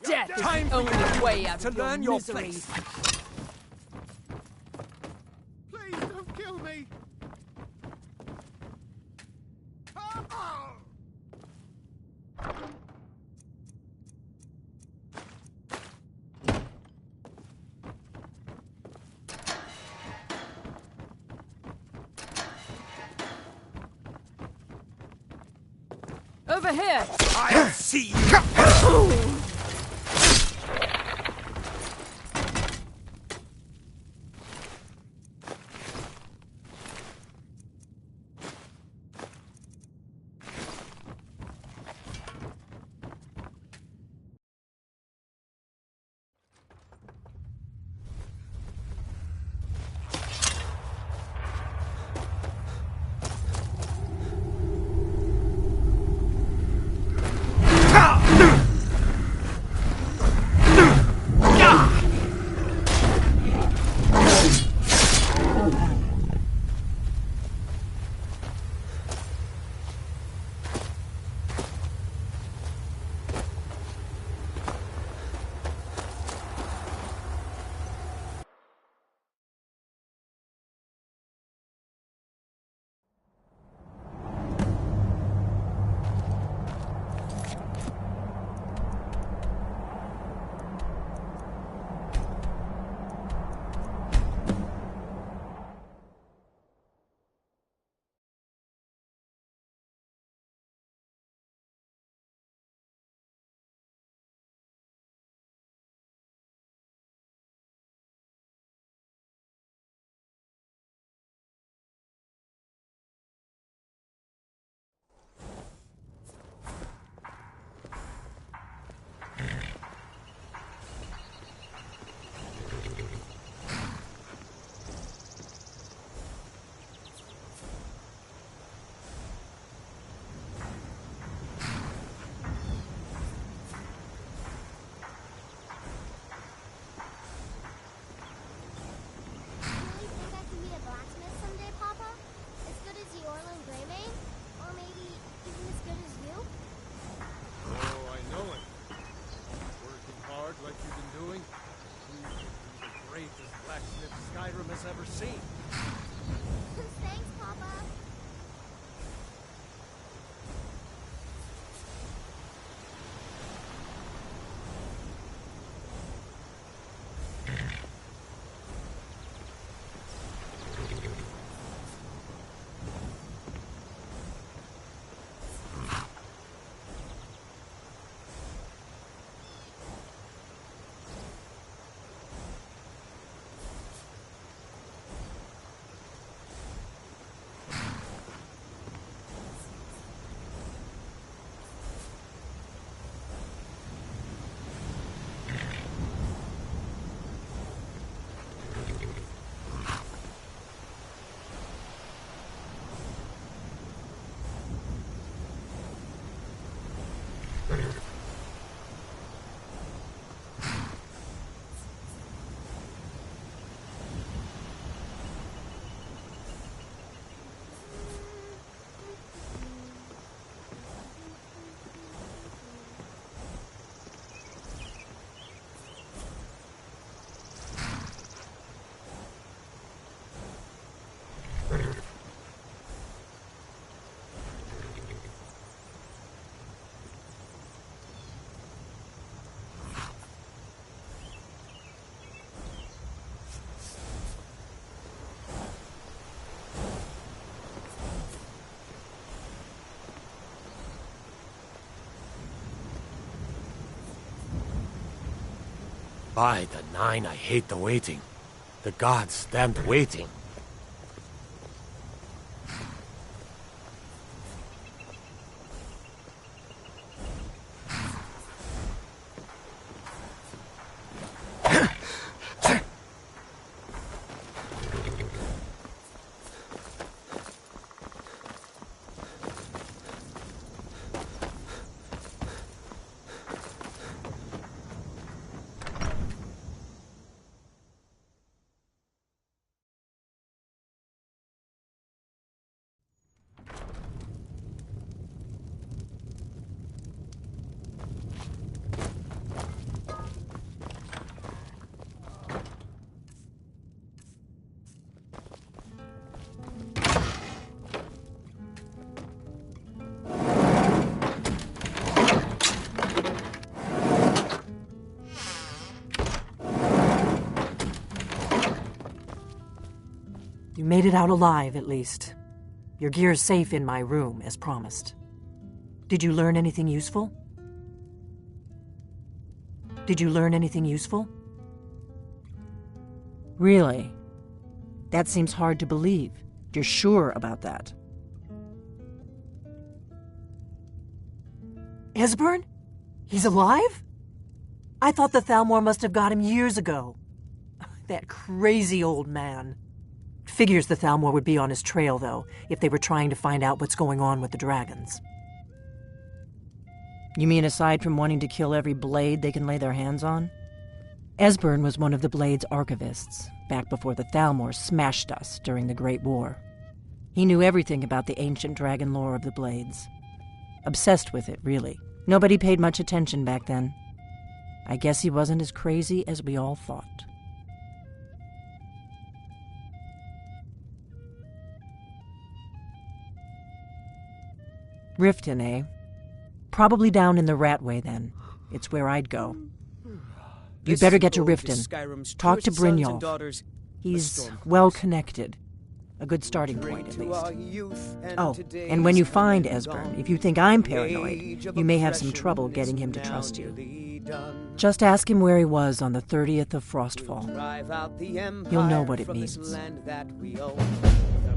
Death is the only way out of your misery. Please don't kill me! Over here! I'll see you! Skyrim has ever seen. Thanks, Papa. By the nine, I hate the waiting. The gods damned waiting. You made it out alive, at least. Your gear's safe in my room, as promised. Did you learn anything useful? Did you learn anything useful? Really? That seems hard to believe. You're sure about that? Esbern? He's alive? I thought the Thalmor must have got him years ago. That crazy old man. Figures the Thalmor would be on his trail, though, if they were trying to find out what's going on with the dragons. You mean aside from wanting to kill every blade they can lay their hands on? Esbern was one of the Blade's archivists, back before the Thalmor smashed us during the Great War. He knew everything about the ancient dragon lore of the Blades. Obsessed with it, really. Nobody paid much attention back then. I guess he wasn't as crazy as we all thought. Riften, eh? Probably down in the Ratway, then. It's where I'd go. You'd better get to Riften. Talk to Brynjolf. He's well-connected. A good starting point, at least. Oh, and when you find Esbern, if you think I'm paranoid, you may have some trouble getting him to trust you. Just ask him where he was on the 30th of Frostfall. You'll know what it means.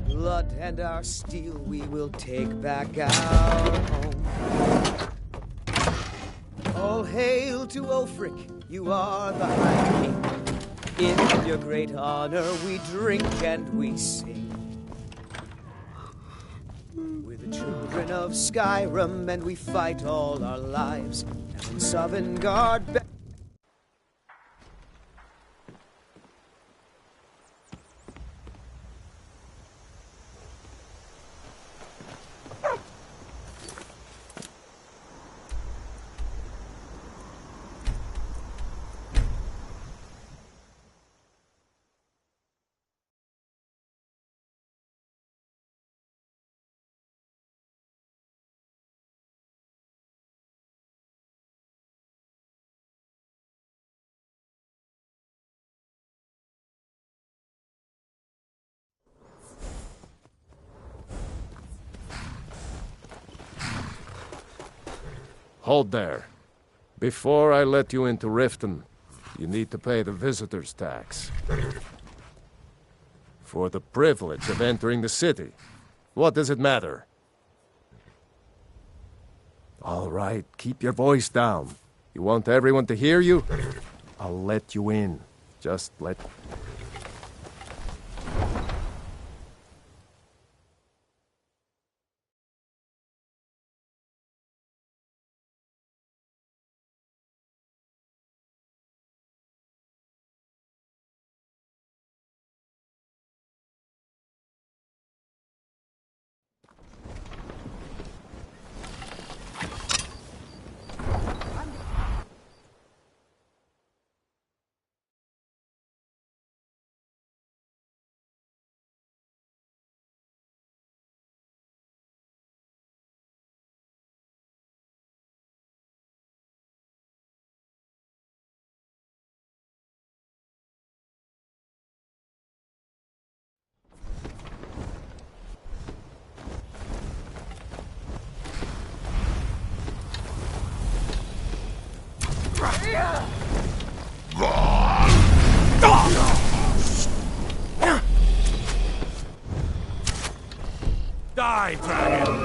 Blood and our steel we will take back our home. All hail to Ulfric, you are the High King. In your great honor we drink and we sing. We're the children of Skyrim and we fight all our lives. Now in Sovngarde. Hold there. Before I let you into Riften, you need to pay the visitor's tax. For the privilege of entering the city. What does it matter? All right, keep your voice down. You want everyone to hear you? I'll let you in. Just let... Die, dragon!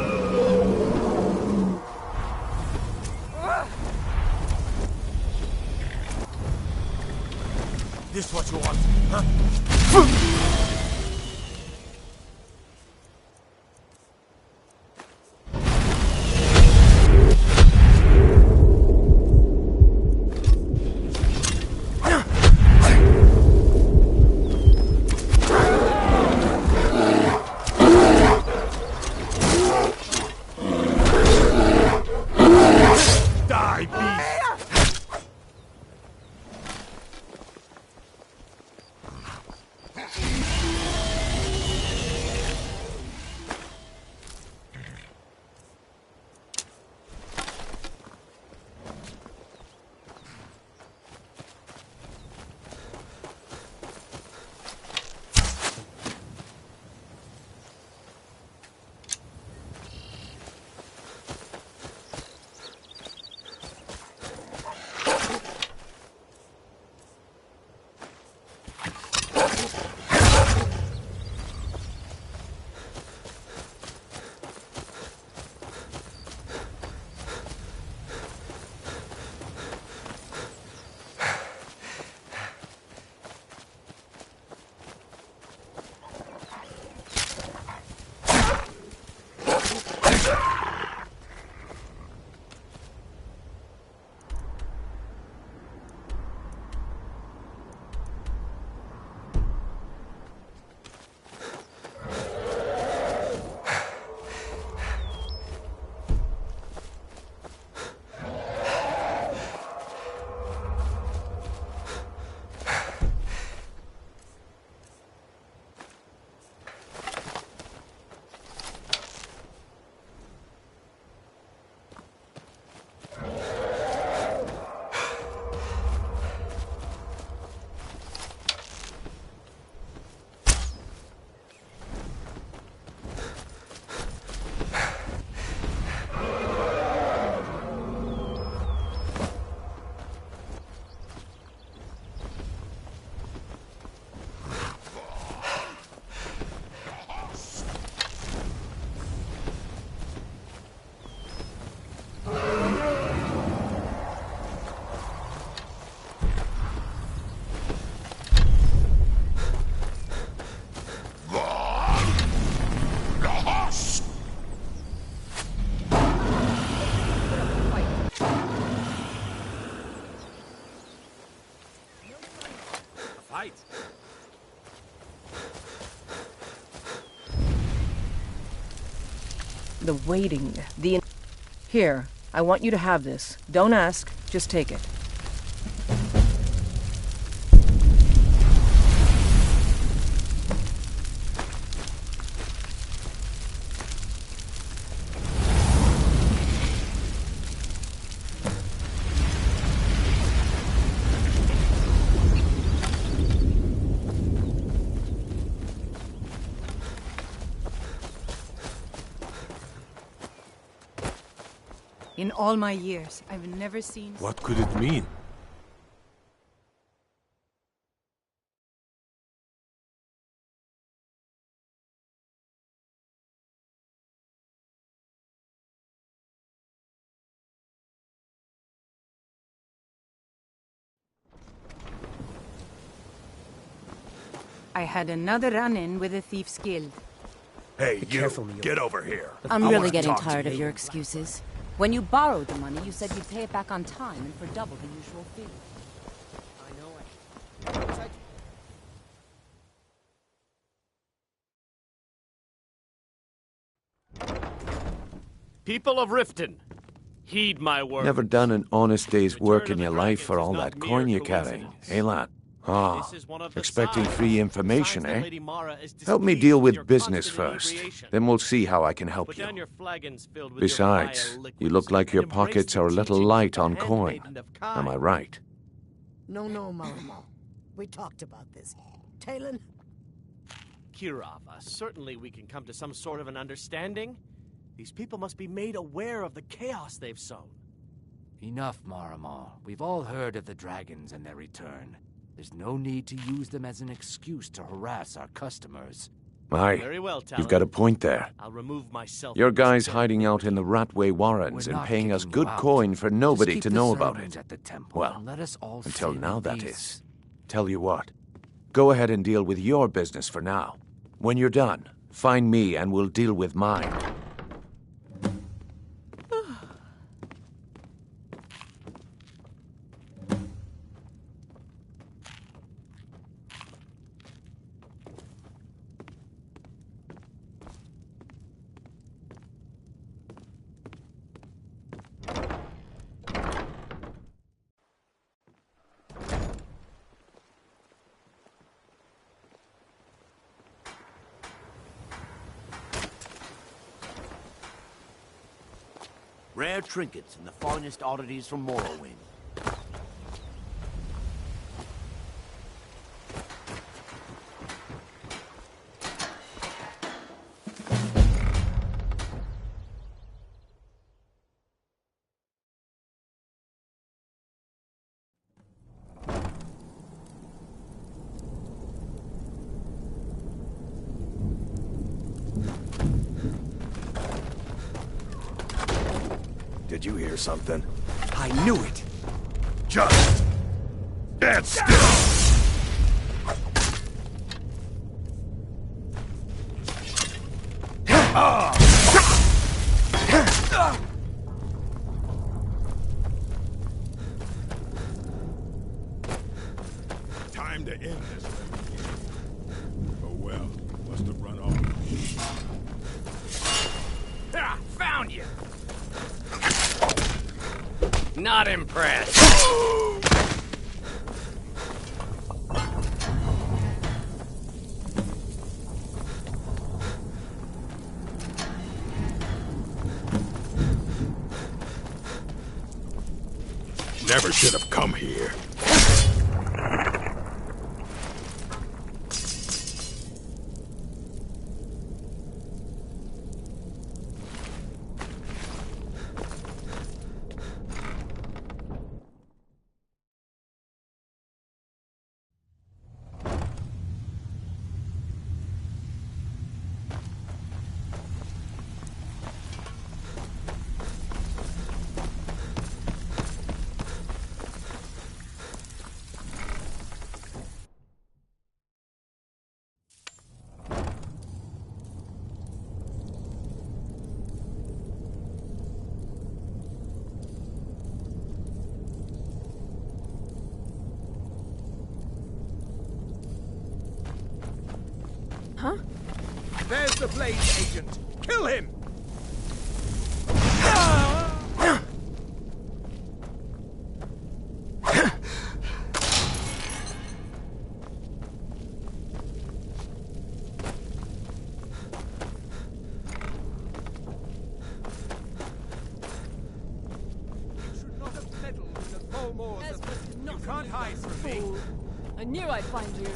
This what you want, huh? The waiting, the... Here, I want you to have this. Don't ask, just take it. In all my years, I've never seen... What could it mean? I had another run-in with a Thieves' Guild. Hey, you, get over here. I'm I really wanna getting talk to tired of you. your excuses. When you borrowed the money, you said you'd pay it back on time and for double the usual fee. People of Riften, heed my word. Never done an honest day's work in your life for all that coin you carry, eh, lad? Ah, expecting free information, eh? Help me deal with business first, then we'll see how I can help you. Besides, you look like your pockets are a little light on coin. Am I right? No, Maramo. We talked about this. Talon? Kirava, certainly we can come to some sort of an understanding. These people must be made aware of the chaos they've sown. Enough, Maramo. We've all heard of the dragons and their return. There's no need to use them as an excuse to harass our customers. Aye, Very well, you've got a point there. I'll remove myself. Your guys hiding out in the Ratway Warrens and paying us good coin for nobody to know about it. Well, until now, that is. Tell you what, go ahead and deal with your business for now. When you're done, find me and we'll deal with mine. Rare trinkets and the finest oddities from Morrowind. Did you hear something? I knew it! Just stand still! Time to end this. Oh well, must have run off. Ah, found you! Not impressed. Never should have come here. Huh? There's the Blaze Agent! Kill him! You can't hide from me. I knew I'd find you.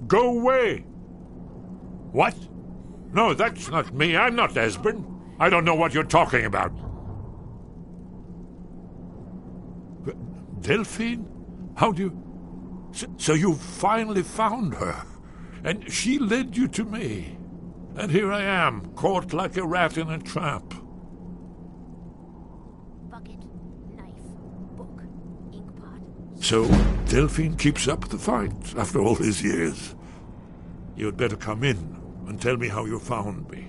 Go away! What? No, that's not me. I'm not Esbern. I don't know what you're talking about. Delphine? How do you... So you finally found her, and she led you to me. And here I am, caught like a rat in a trap. Bucket, knife, book, inkpot. So, Delphine keeps up the fight after all these years. You'd better come in and tell me how you found me,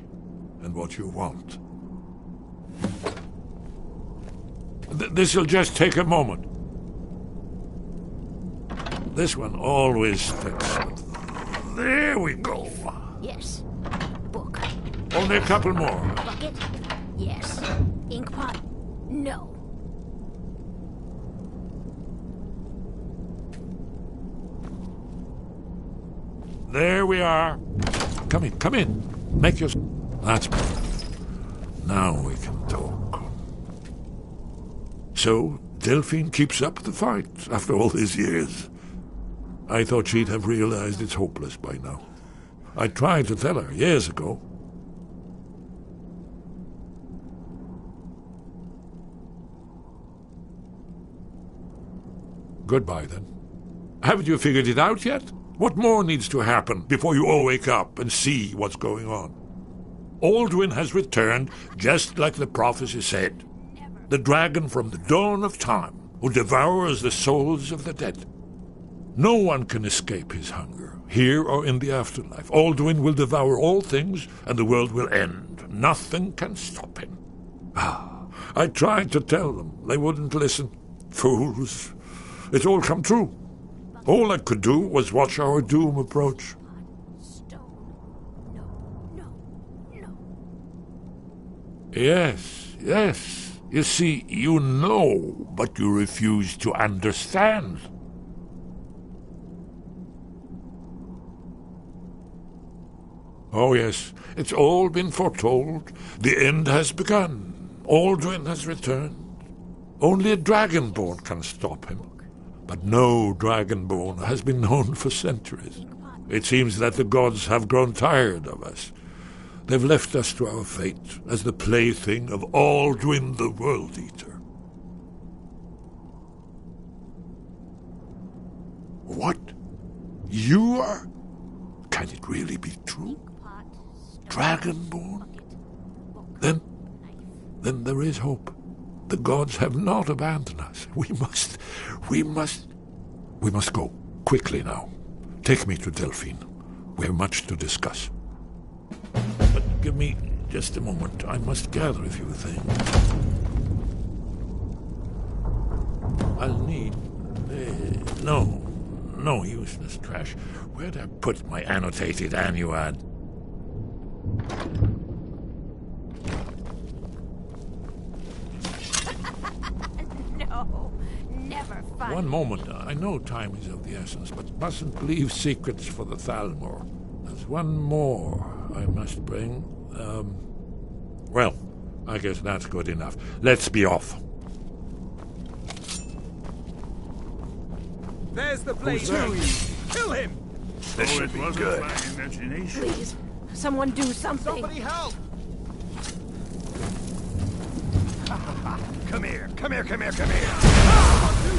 and what you want. This'll just take a moment. This one always sticks. There we go. Yes. Book. Only a couple more. Bucket? Yes. Inkpot? No. There we are. Come in, come in. Make your... That's better. Now we can talk. So, Delphine keeps up the fight after all these years. I thought she'd have realized it's hopeless by now. I tried to tell her years ago. Goodbye, then. Haven't you figured it out yet? What more needs to happen before you all wake up and see what's going on? Alduin has returned, just like the prophecy said. The dragon from the dawn of time, who devours the souls of the dead. No one can escape his hunger, here or in the afterlife. Alduin will devour all things, and the world will end. Nothing can stop him. I tried to tell them. They wouldn't listen. Fools. It's all come true. All I could do was watch our doom approach. Yes, yes. You see, you know, but you refuse to understand. Oh, yes, it's all been foretold. The end has begun. Alduin has returned. Only a dragonborn can stop him. But no dragonborn has been known for centuries. It seems that the gods have grown tired of us. They've left us to our fate as the plaything of Alduin the World Eater. What? You are? Can it really be true? Dragonborn? Then there is hope. The gods have not abandoned us. We must go. Quickly now. Take me to Delphine. We have much to discuss. But give me just a moment. I must gather a few things. I'll need... No useless trash. Where'd I put my annotated annuad? No, never find One moment. I know time is of the essence, but mustn't leave secrets for the Thalmor. There's one more I must bring. Well, I guess that's good enough. Let's be off. There's the blade. Kill him! This should be good. Please, someone do something. Somebody help! Come here. Do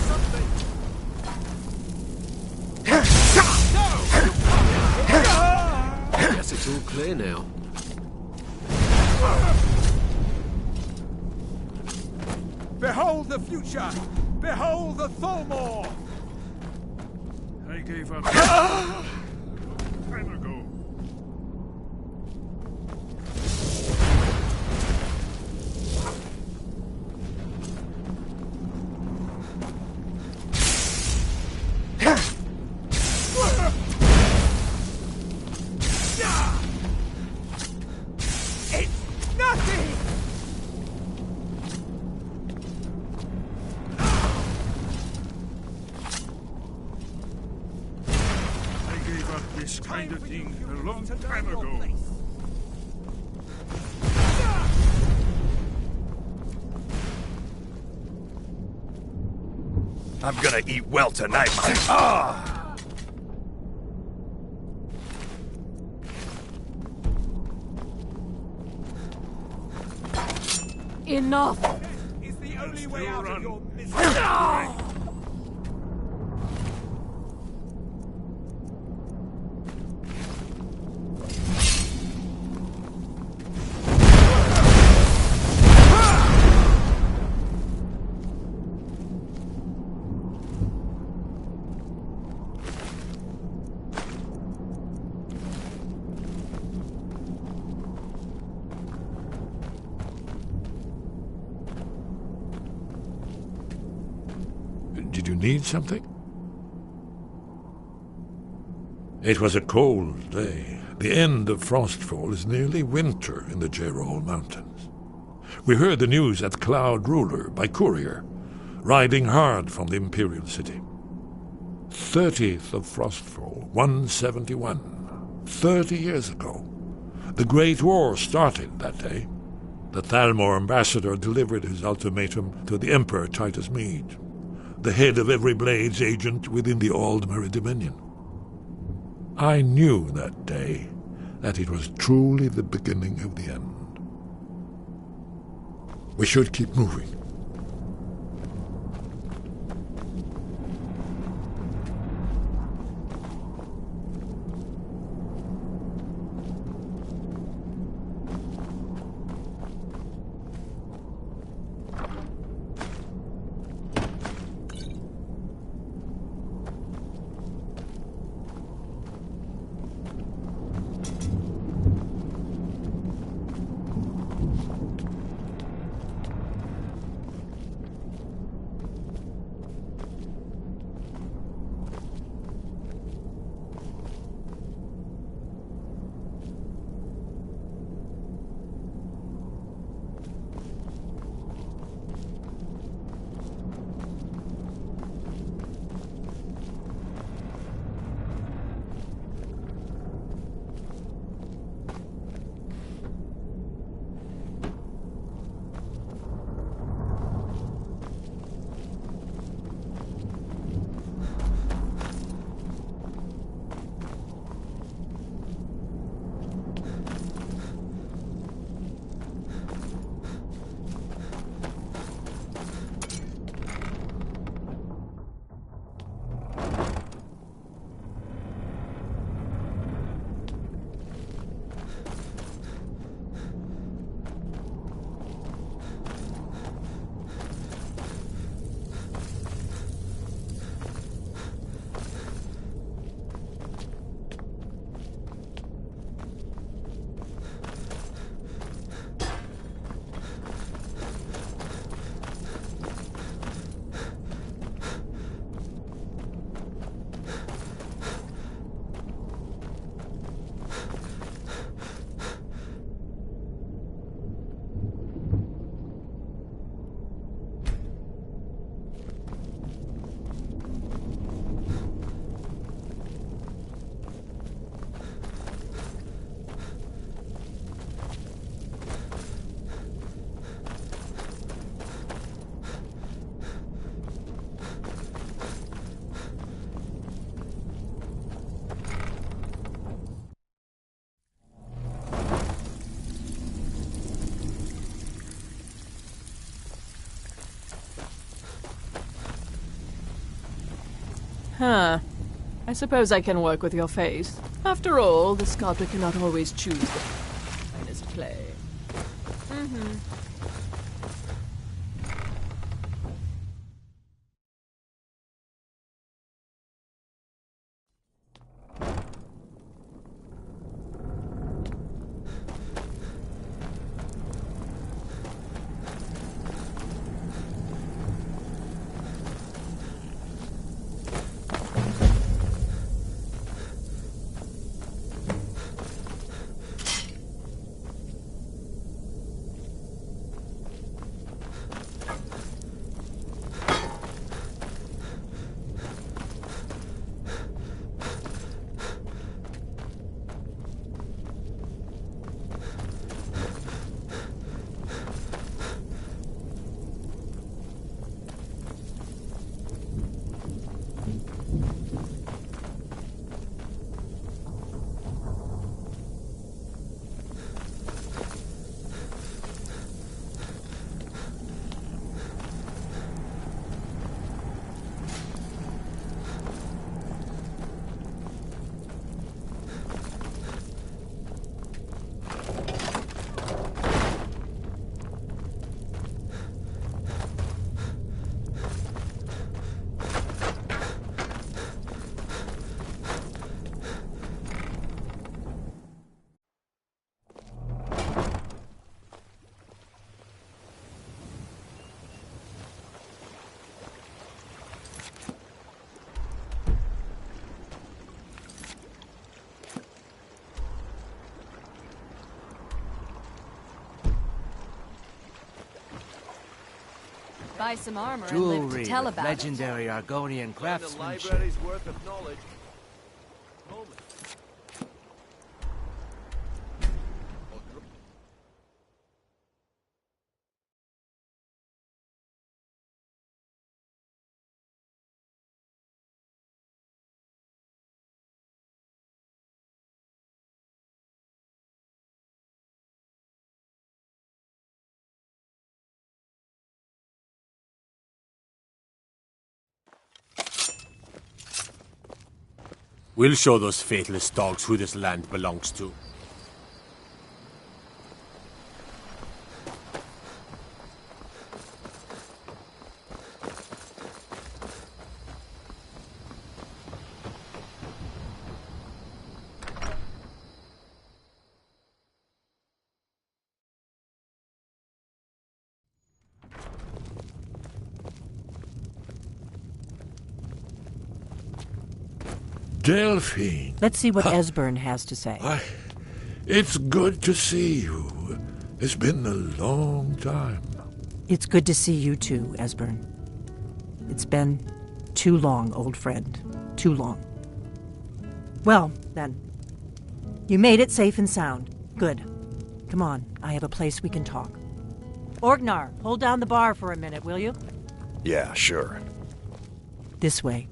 something! Guess it's all clear now. Behold the future! Behold the Thalmor! I gave up time ago. It's nothing! This kind of thing a long time ago. I'm gonna eat well tonight. Enough! Is the only way out of your misery. Did you need something? It was a cold day. The end of Frostfall is nearly winter in the Gerol Mountains. We heard the news at Cloud Ruler by courier, riding hard from the Imperial City. 30th of Frostfall, 171. 30 years ago. The Great War started that day. The Thalmor ambassador delivered his ultimatum to the Emperor Titus Mede, the head of every Blades agent within the Aldmeri Dominion. I knew that day that it was truly the beginning of the end. We should keep moving. Huh. I suppose I can work with your face. After all, the sculptor cannot always choose the finest clay. buy some armor and live to Jewelry tell with about legendary Argonian The craftsmanship. library's worth of knowledge. We'll show those faithless dogs who this land belongs to. Delphine. Let's see what Esbern has to say. It's good to see you. It's been a long time. It's good to see you too, Esbern. It's been too long, old friend. Too long. Well, then. You made it safe and sound. Good. Come on, I have a place we can talk. Orgnar, hold down the bar for a minute, will you? Yeah, sure. This way.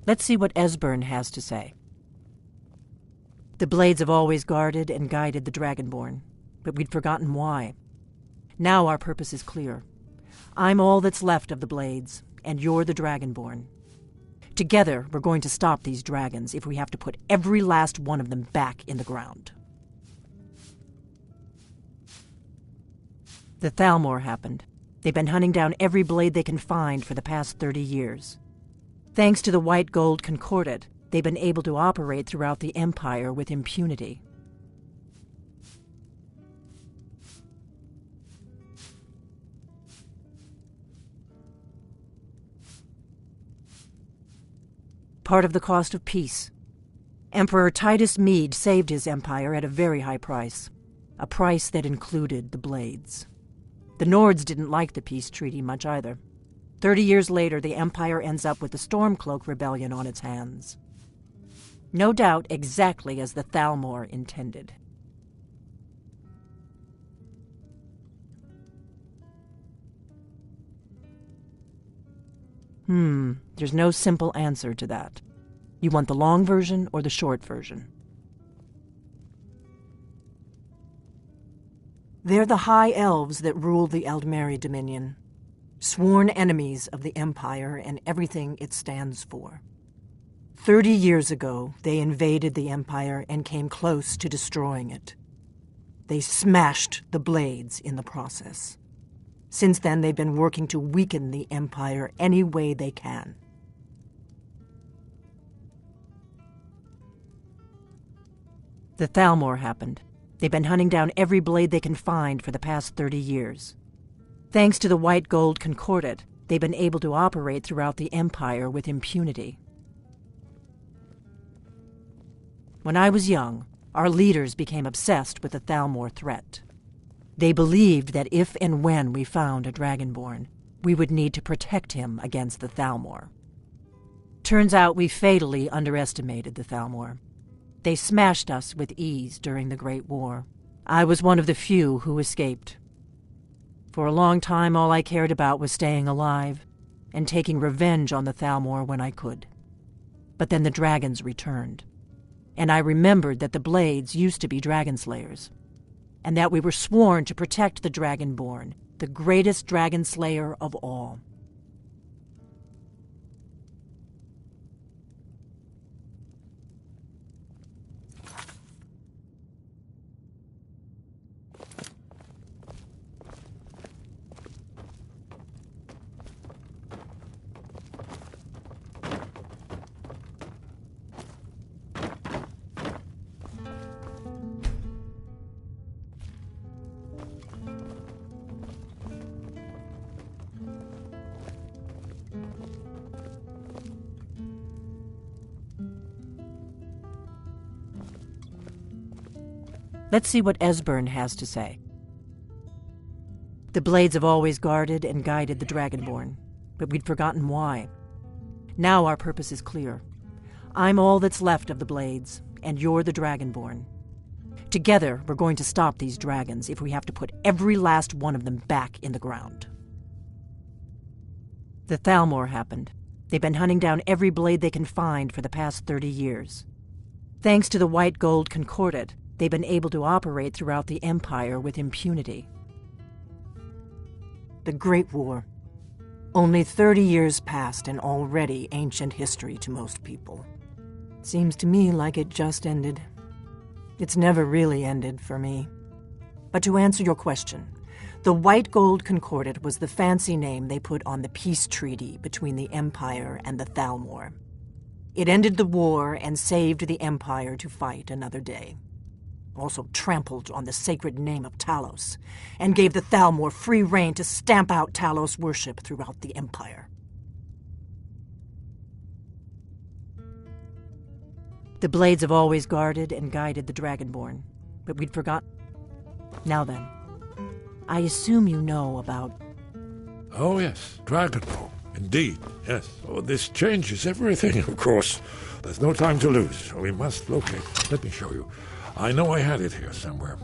Let's see what Esbern has to say. The Blades have always guarded and guided the Dragonborn, but we'd forgotten why. Now our purpose is clear. I'm all that's left of the Blades, and you're the Dragonborn. Together, we're going to stop these dragons if we have to put every last one of them back in the ground. The Thalmor happened. They've been hunting down every blade they can find for the past 30 years. Thanks to the White Gold Concordat, they've been able to operate throughout the Empire with impunity. Part of the cost of peace. Emperor Titus Mede saved his empire at a very high price. A price that included the Blades. The Nords didn't like the peace treaty much either. 30 years later, the Empire ends up with the Stormcloak Rebellion on its hands. No doubt exactly as the Thalmor intended. There's no simple answer to that. You want the long version or the short version? They're the High Elves that rule the Eldmeri Dominion. Sworn enemies of the Empire and everything it stands for. 30 years ago, they invaded the Empire and came close to destroying it. They smashed the Blades in the process. Since then, they've been working to weaken the Empire any way they can. The Thalmor happened. They've been hunting down every blade they can find for the past 30 years. Thanks to the White Gold Concordat, they've been able to operate throughout the Empire with impunity. When I was young, our leaders became obsessed with the Thalmor threat. They believed that if and when we found a Dragonborn, we would need to protect him against the Thalmor. Turns out we fatally underestimated the Thalmor. They smashed us with ease during the Great War. I was one of the few who escaped. For a long time, all I cared about was staying alive and taking revenge on the Thalmor when I could. But then the dragons returned, and I remembered that the Blades used to be dragon slayers, and that we were sworn to protect the Dragonborn, the greatest dragon slayer of all. Let's see what Esbern has to say. The Blades have always guarded and guided the Dragonborn, but we'd forgotten why. Now our purpose is clear. I'm all that's left of the Blades, and you're the Dragonborn. Together, we're going to stop these dragons if we have to put every last one of them back in the ground. The Thalmor happened. They've been hunting down every blade they can find for the past 30 years. Thanks to the White Gold Concordat, they've been able to operate throughout the Empire with impunity. The Great War. Only 30 years passed and already ancient history to most people. Seems to me like it just ended. It's never really ended for me. But to answer your question, the White Gold Concordat was the fancy name they put on the peace treaty between the Empire and the Thalmor. It ended the war and saved the Empire to fight another day. Also trampled on the sacred name of Talos, and gave the Thalmor free rein to stamp out Talos worship throughout the Empire. The Blades have always guarded and guided the Dragonborn, but we'd forgotten. Now then, I assume you know about... Oh yes, Dragonborn. Indeed, yes. Oh, this changes everything, of course. There's no time to lose. We must locate. Let me show you. I know I had it here somewhere.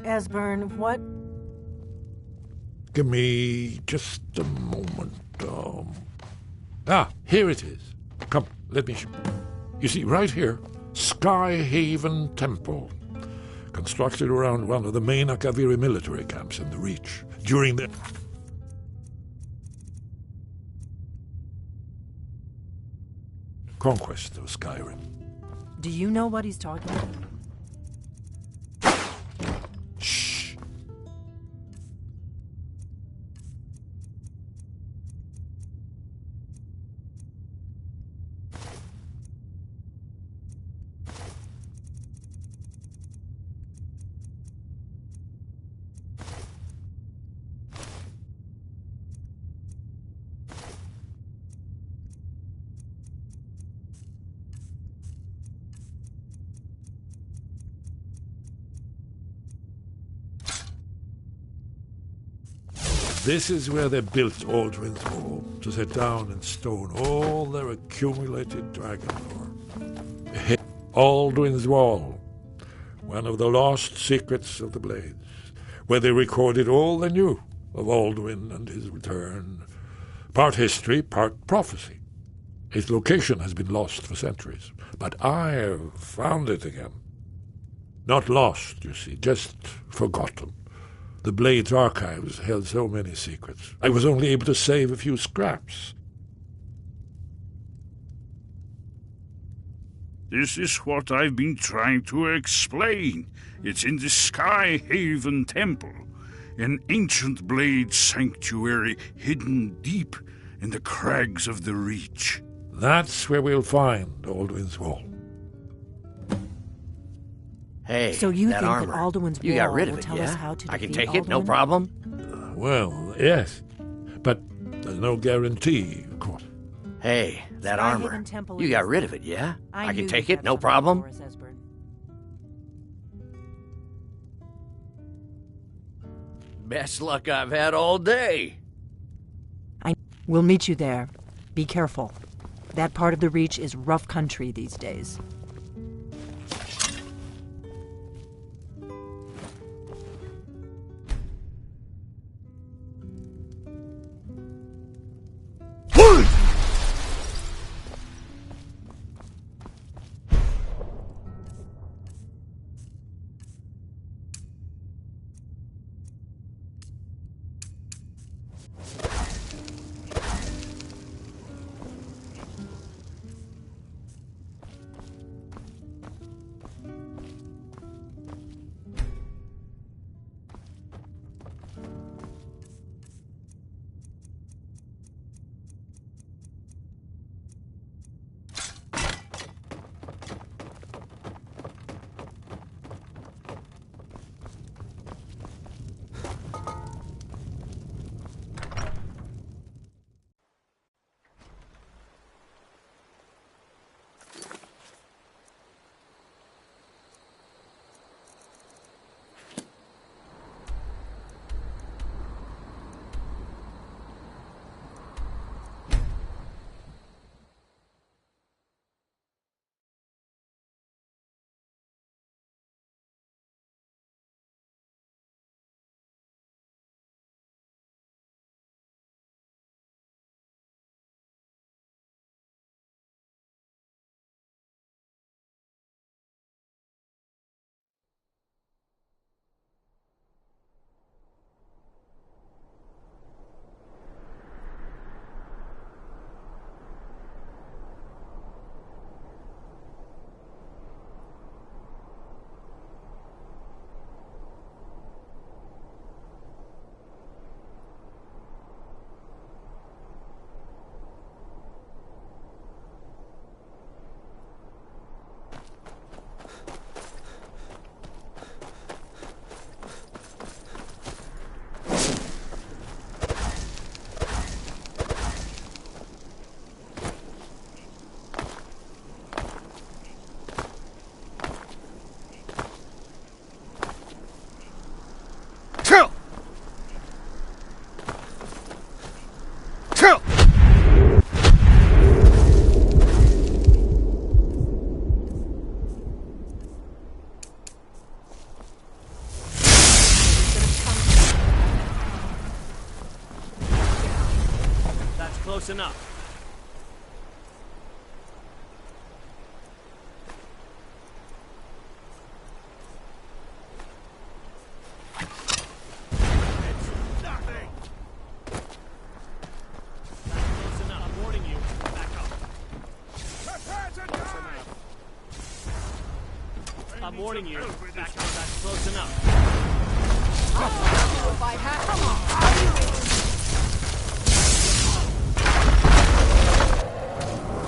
Esbern, what? Give me just a moment. Here it is. Come, let me show you. You see, right here, Skyhaven Temple. Constructed around one of the main Akaviri military camps in the Reach. During the... conquest of Skyrim. Do you know what he's talking about? Shh. This is where they built Aldrin's Wall, to set down in stone all their accumulated dragon lore. Aldrin's Wall, one of the lost secrets of the Blades, where they recorded all they knew of Aldrin and his return. Part history, part prophecy. Its location has been lost for centuries, but I've found it again. Not lost, you see, just forgotten. The Blades archives held so many secrets. I was only able to save a few scraps. This is what I've been trying to explain. It's in the Skyhaven Temple, an ancient blade sanctuary hidden deep in the crags of the Reach. That's where we'll find Aldrin's Wall. Hey, so you that think armor. That Alduin's you got rid of will it, tell yeah? us how to I can defeat take it, no Alduin? problem. Well, yes. But there's no guarantee, of course. Hey, that armor. You got rid of it, yeah? I can take it, no something problem. for us, Esbern. Best luck I've had all day. We'll meet you there. Be careful. That part of the Reach is rough country these days. I'm warning you. That's close enough. If I had... Come on!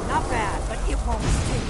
Not bad, but it won't stay.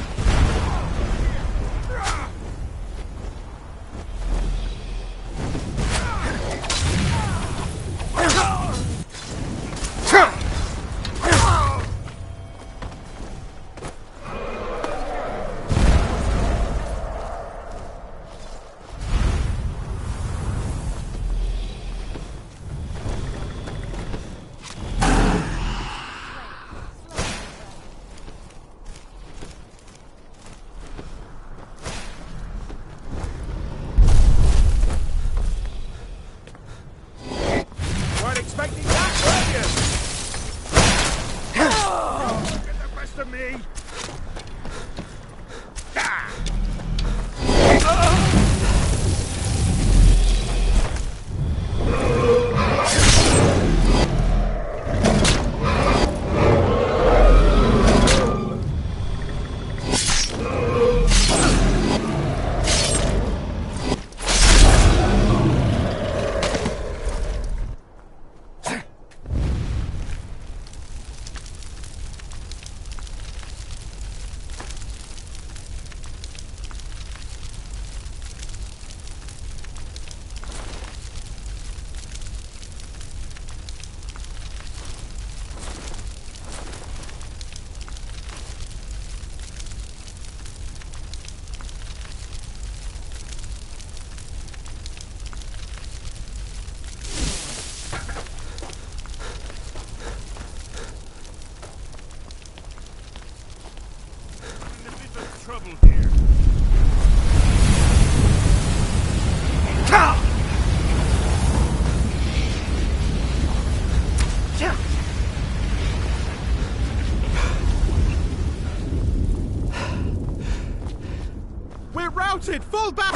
We're routed! Fall back!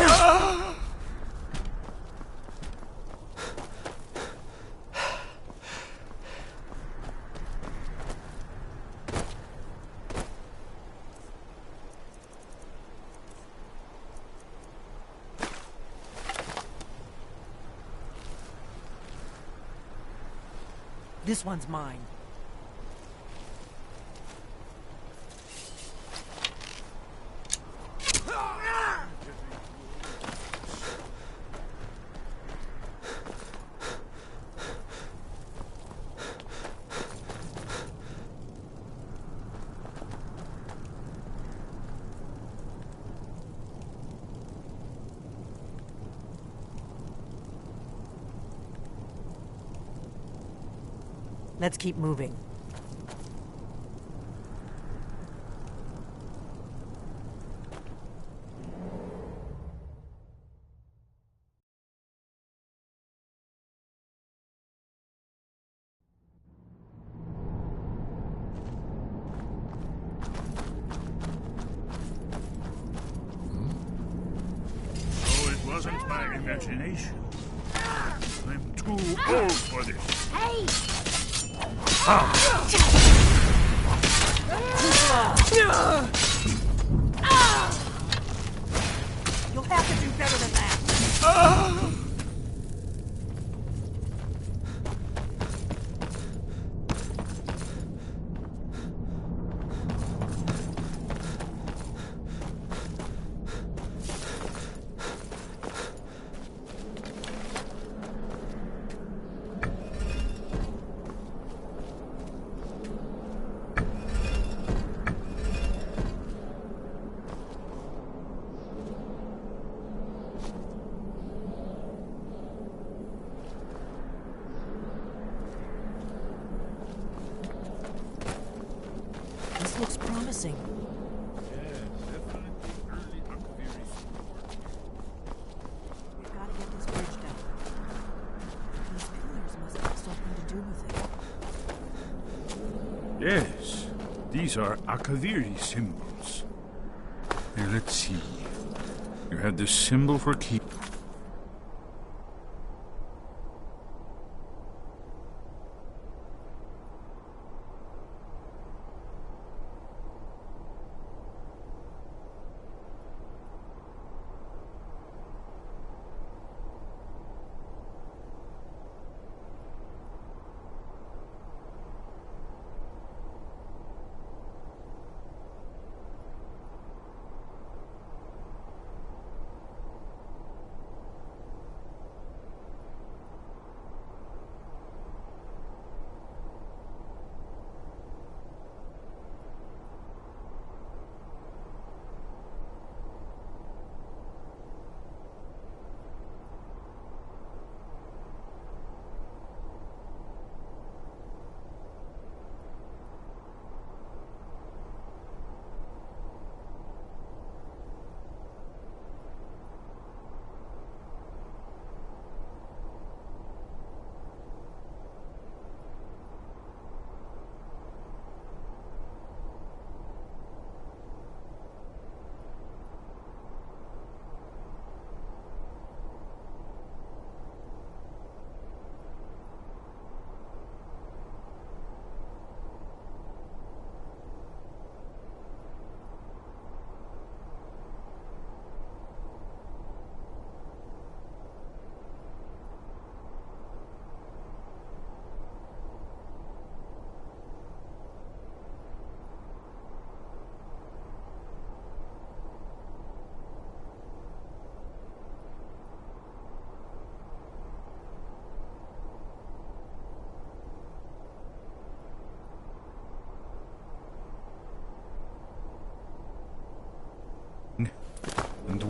This one's mine. Let's keep moving. So it wasn't my imagination. I'm too old for this. Hey! You'll have to do better than that. This looks promising. We've got to get this bridge down. These pillars must have something to do with it. Yes, these are Akaviri symbols. Now let's see. You had this symbol for keep.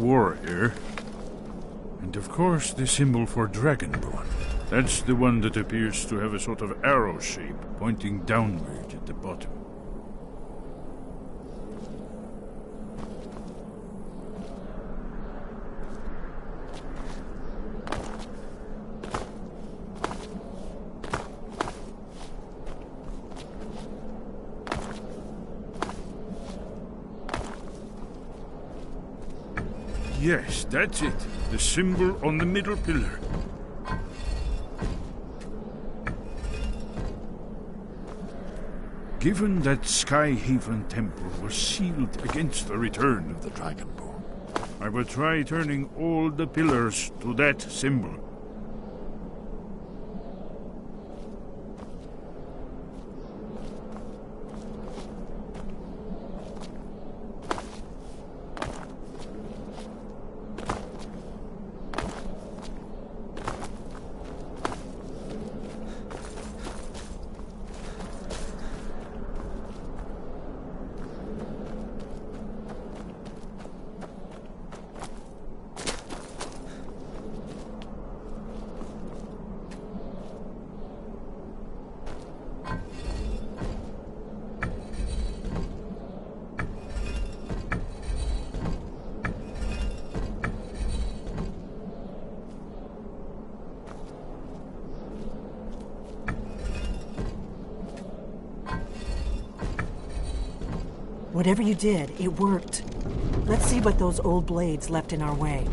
war here. And of course, the symbol for Dragonborn. That's the one that appears to have a sort of arrow shape pointing downward at the bottom. Yes, that's it. The symbol on the middle pillar. Given that Skyhaven Temple was sealed against the return of the Dragonborn, I will try turning all the pillars to that symbol. Whatever you did, it worked. Let's see what those old blades left in our way.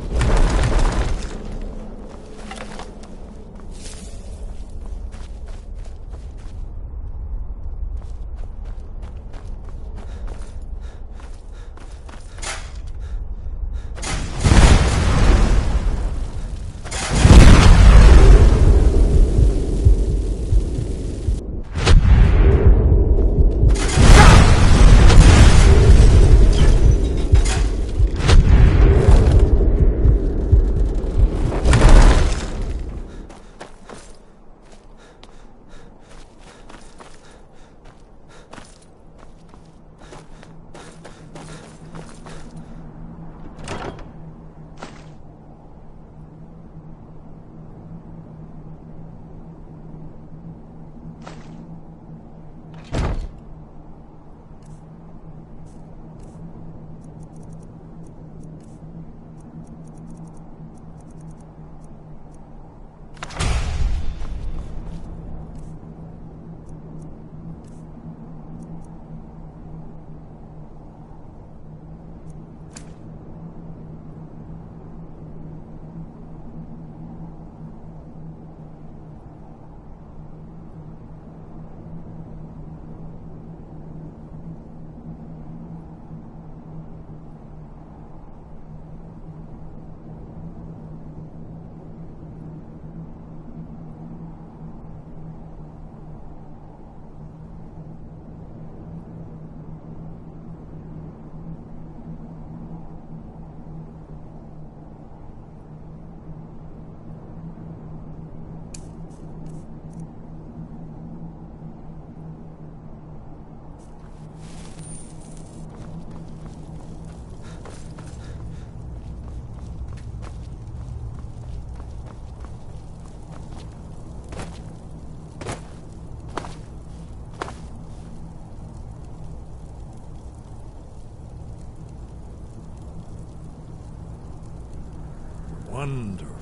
Wonderful.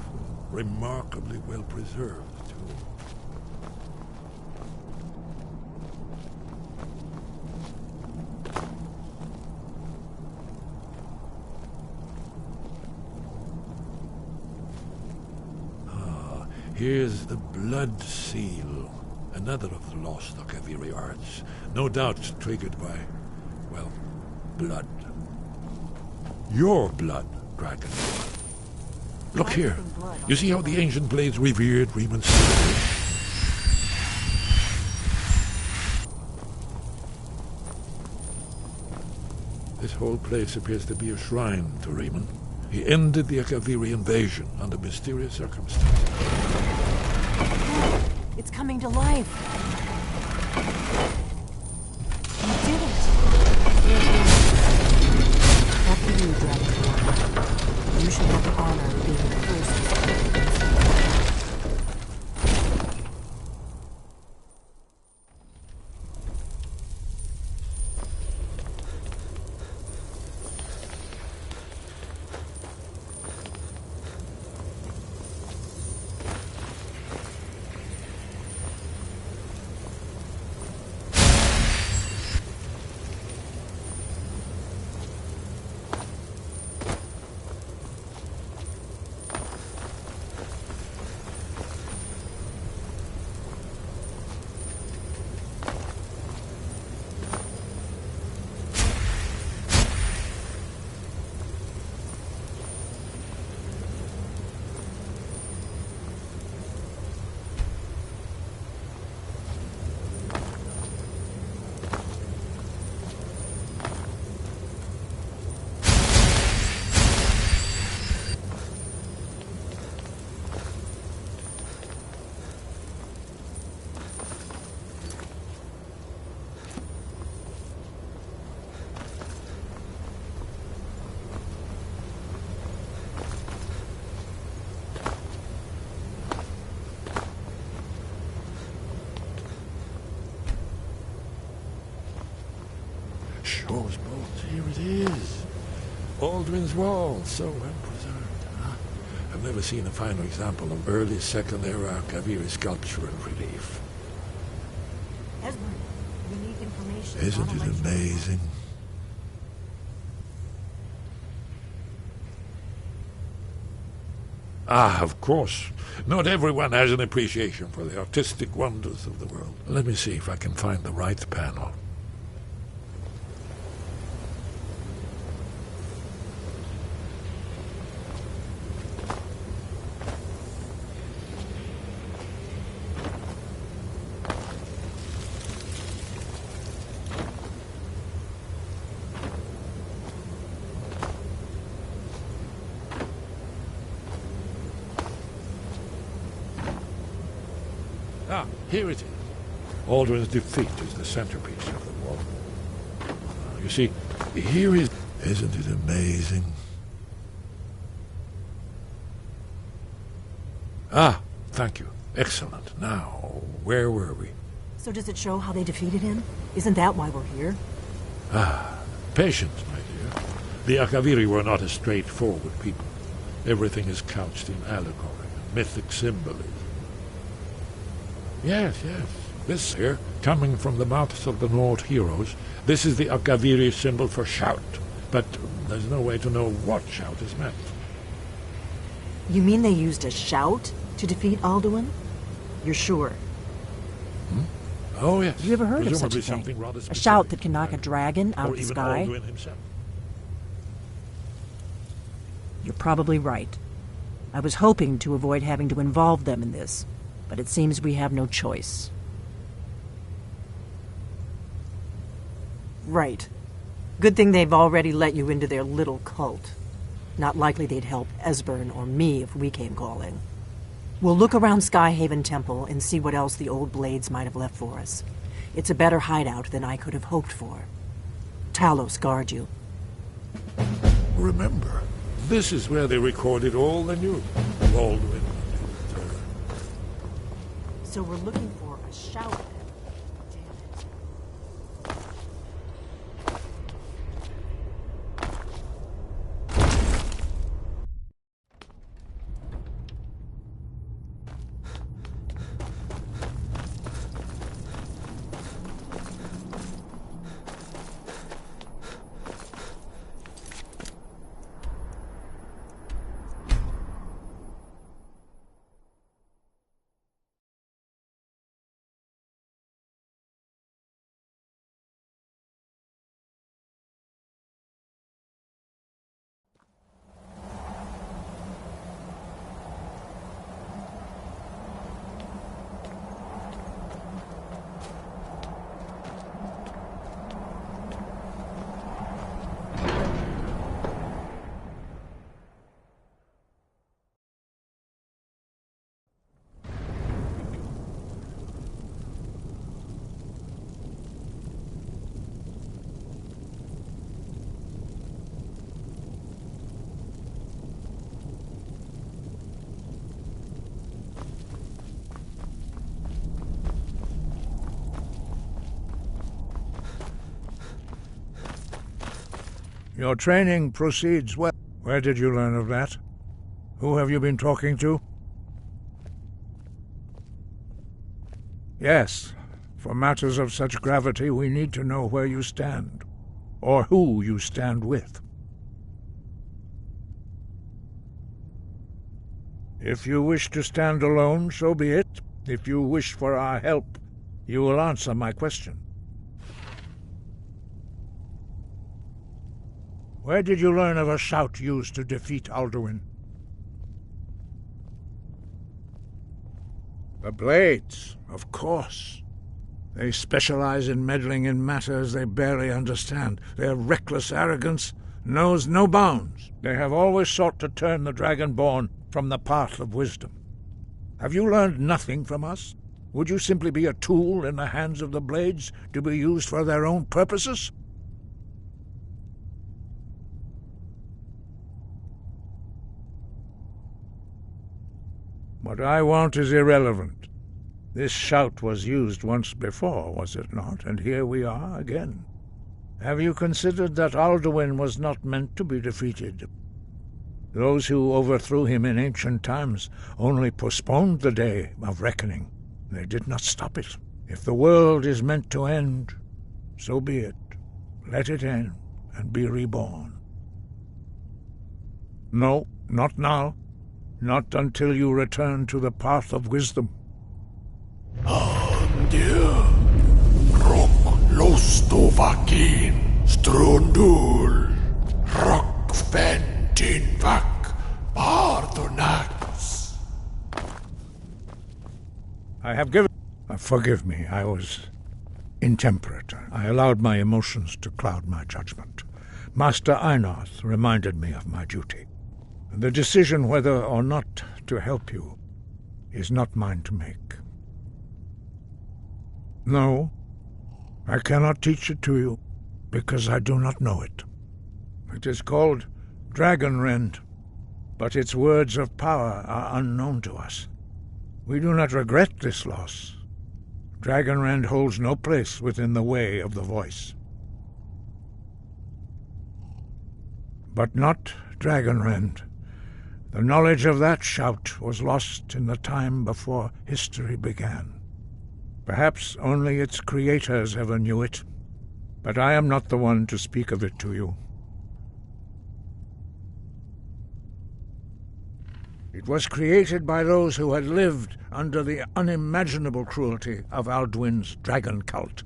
Remarkably well preserved, too. Ah, here's the Blood Seal. Another of the lost Akaviri arts. No doubt triggered by, well, blood. Your blood, Dragon. Look here. You see how the ancient blades revered Reeman's seal? This whole place appears to be a shrine to Riemann. He ended the Akaviri invasion under mysterious circumstances. It's coming to life. You did it. After you, Dragon. should have the honor of being the first. Shaw's bolt, here it is. Aldrin's Wall, so well preserved. Huh? I've never seen a finer example of early Second Era Kaviri sculptural relief. Esbern, we need information. Isn't it amazing? Ah, of course. Not everyone has an appreciation for the artistic wonders of the world. Let me see if I can find the right panel. Ah, here it is. Aldrin's defeat is the centerpiece of the wall. You see, here is... Isn't it amazing? Ah, thank you. Excellent. Now, where were we? So does it show how they defeated him? Isn't that why we're here? Ah, patience, my dear. The Akaviri were not a straightforward people. Everything is couched in allegory, mythic symbolism. Yes, yes. This here, coming from the mouths of the Nord heroes, this is the Akaviri symbol for shout. But there's no way to know what shout is meant. You mean they used a shout to defeat Alduin? You're sure? Oh, yes. Have you ever heard of such a something thing? rather A specific, shout that can knock a dragon out or of the even sky? Alduin himself. You're probably right. I was hoping to avoid having to involve them in this, but it seems we have no choice. Right. Good thing they've already let you into their little cult. Not likely they'd help Esbern or me if we came calling. We'll look around Skyhaven Temple and see what else the old blades might have left for us. It's a better hideout than I could have hoped for. Talos guard you. Remember, this is where they recorded all the news. Baldwin. So we're looking for a shout. Your training proceeds well. Where did you learn of that? Who have you been talking to? Yes. For matters of such gravity, we need to know where you stand, or who you stand with. If you wish to stand alone, so be it. If you wish for our help, you will answer my question. Where did you learn of a shout used to defeat Alduin? The Blades, of course. They specialize in meddling in matters they barely understand. Their reckless arrogance knows no bounds. They have always sought to turn the Dragonborn from the path of wisdom. Have you learned nothing from us? Would you simply be a tool in the hands of the Blades to be used for their own purposes? What I want is irrelevant. This shout was used once before, was it not? And here we are again. Have you considered that Alduin was not meant to be defeated? Those who overthrew him in ancient times only postponed the day of reckoning. They did not stop it. If the world is meant to end, so be it. Let it end and be reborn. No, not now. Not until you return to the path of wisdom. Lostovakin, Strundul, Rockventinvak, Bardonax. I have given... forgive me, I was intemperate. I allowed my emotions to cloud my judgment. Master Einarth reminded me of my duty. The decision whether or not to help you is not mine to make. No, I cannot teach it to you, because I do not know it. It is called Dragonrend, but its words of power are unknown to us. We do not regret this loss. Dragonrend holds no place within the way of the voice. But not Dragonrend. The knowledge of that shout was lost in the time before history began. Perhaps only its creators ever knew it, but I am not the one to speak of it to you. It was created by those who had lived under the unimaginable cruelty of Alduin's dragon cult.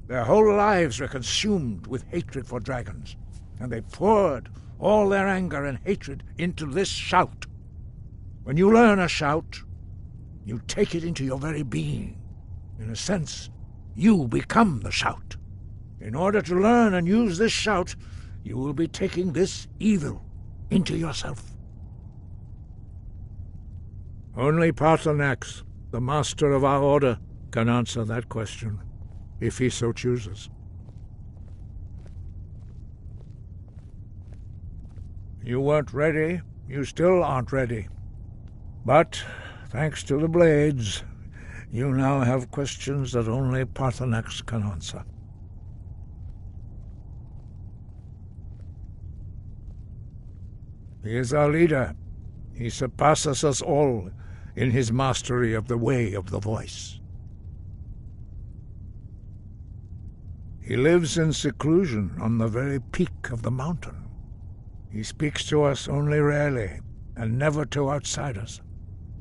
Their whole lives were consumed with hatred for dragons, and they poured all their anger and hatred into this shout. When you learn a shout, you take it into your very being. In a sense, you become the shout. In order to learn and use this shout, you will be taking this evil into yourself. Only Paarthurnax, the master of our order, can answer that question, if he so chooses. You weren't ready. You still aren't ready. But, thanks to the Blades, you now have questions that only Paarthurnax can answer. He is our leader. He surpasses us all in his mastery of the way of the voice. He lives in seclusion on the very peak of the mountain. He speaks to us only rarely, and never to outsiders.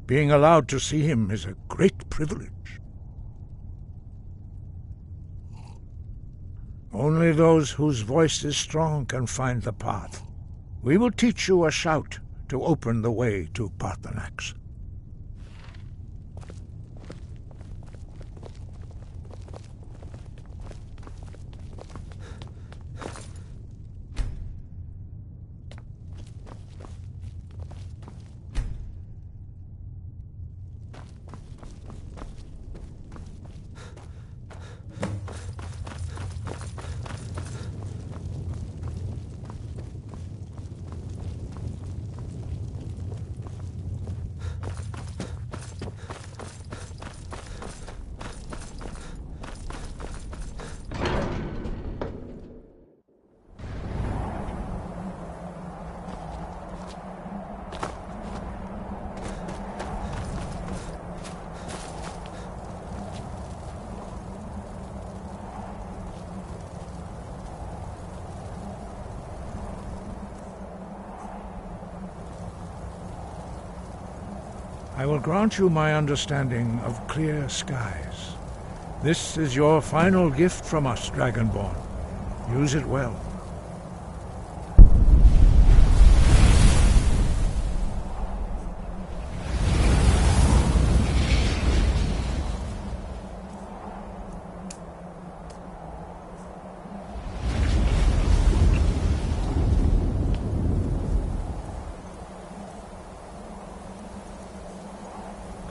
Being allowed to see him is a great privilege. Only those whose voice is strong can find the path. We will teach you a shout to open the way to Paarthurnax. I will grant you my understanding of clear skies. This is your final gift from us, Dragonborn. Use it well.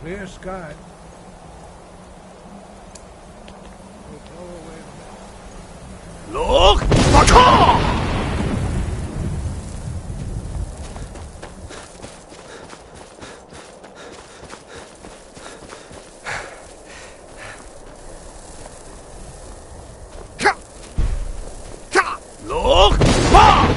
Clear sky. Look! Baka! Look! Ba!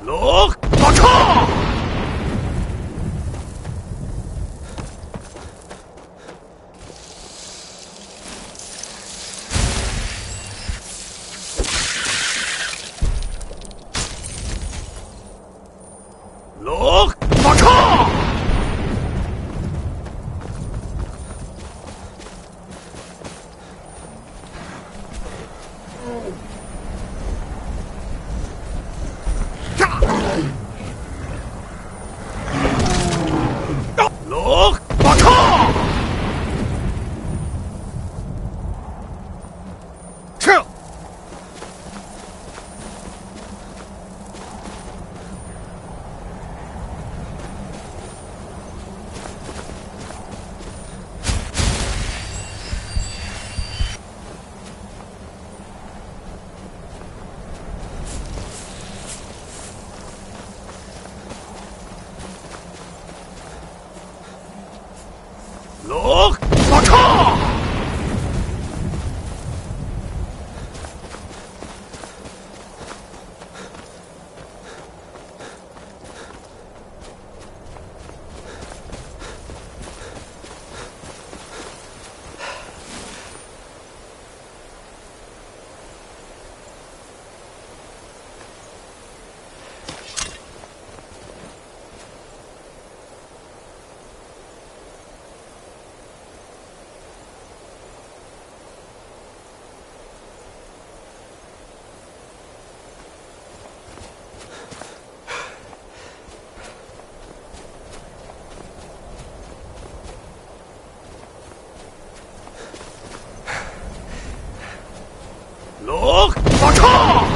Look! Baka! Look! Baka! Look! Baka! Chill! Look! Baka! Look! Baka!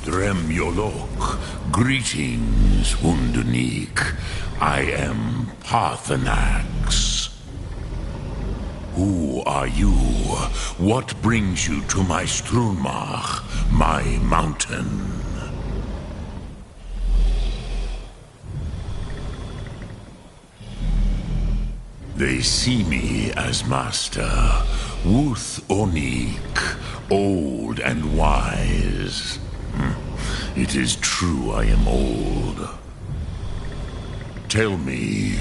Drem Yolok, greetings, Undunik. I am Parthenax. Who are you? What brings you to my Strunmach, my mountain? They see me as master, Wuth Onik, old and wise. It is true I am old. Tell me,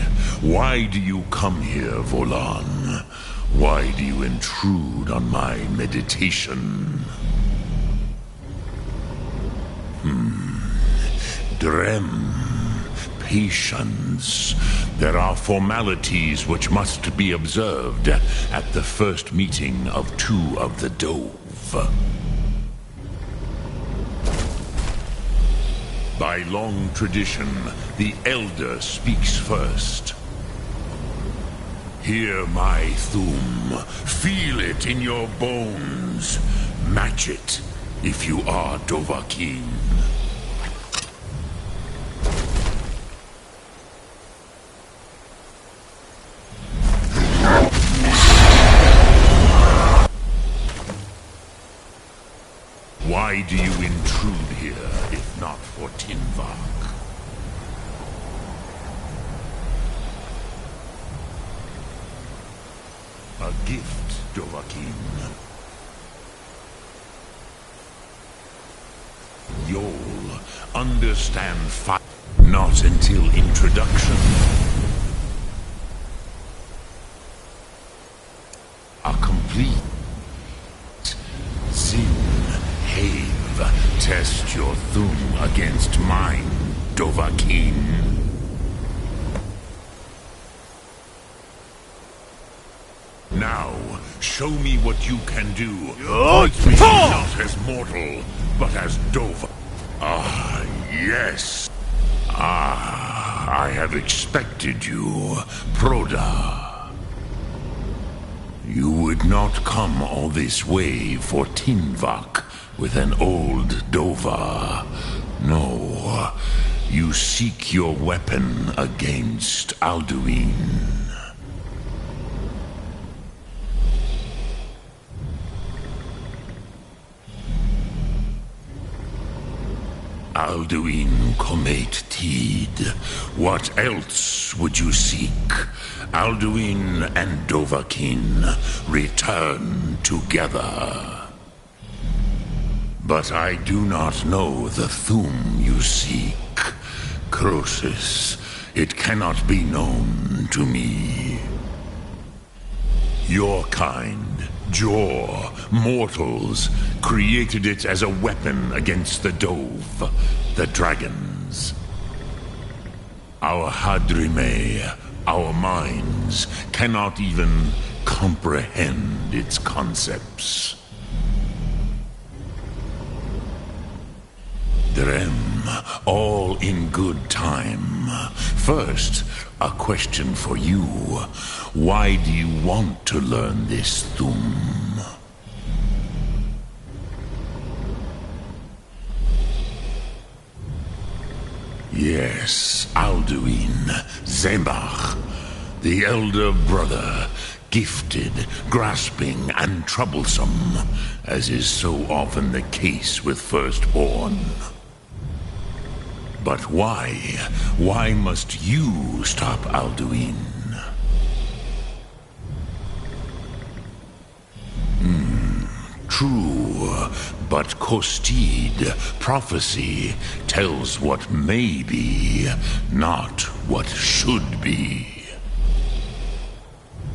why do you come here, Volan? Why do you intrude on my meditation? Drem, patience. There are formalities which must be observed at the first meeting of two of the Dove. By long tradition, the Elder speaks first. Hear my Thum. Feel it in your bones. Match it if you are Dovahkiin. Why do you intrude here, if not for Tinvak? A gift, Dovahkiin. You'll understand not until introduction. A complete Have test your Thum against mine, Dovahkiin. Now, show me what you can do. Fight me not as mortal, but as Dova. Ah, yes. Ah, I have expected you, Proda. You would not come all this way for Tinvak with an old Dova. No, you seek your weapon against Alduin. Alduin Comate Tid. What else would you seek? Alduin and Dovahkiin return together. But I do not know the Thum you seek. Croesus, it cannot be known to me. Your kind, Jor, mortals, created it as a weapon against the Dove, the dragons. Our Hadrime, our minds, cannot even comprehend its concepts. Drem, all in good time. First, a question for you. Why do you want to learn this Thum? Yes, Alduin, Zemach, the elder brother, gifted, grasping, and troublesome, as is so often the case with firstborn. But why? Why must you stop Alduin? True, but Kostid, prophecy, tells what may be, not what should be.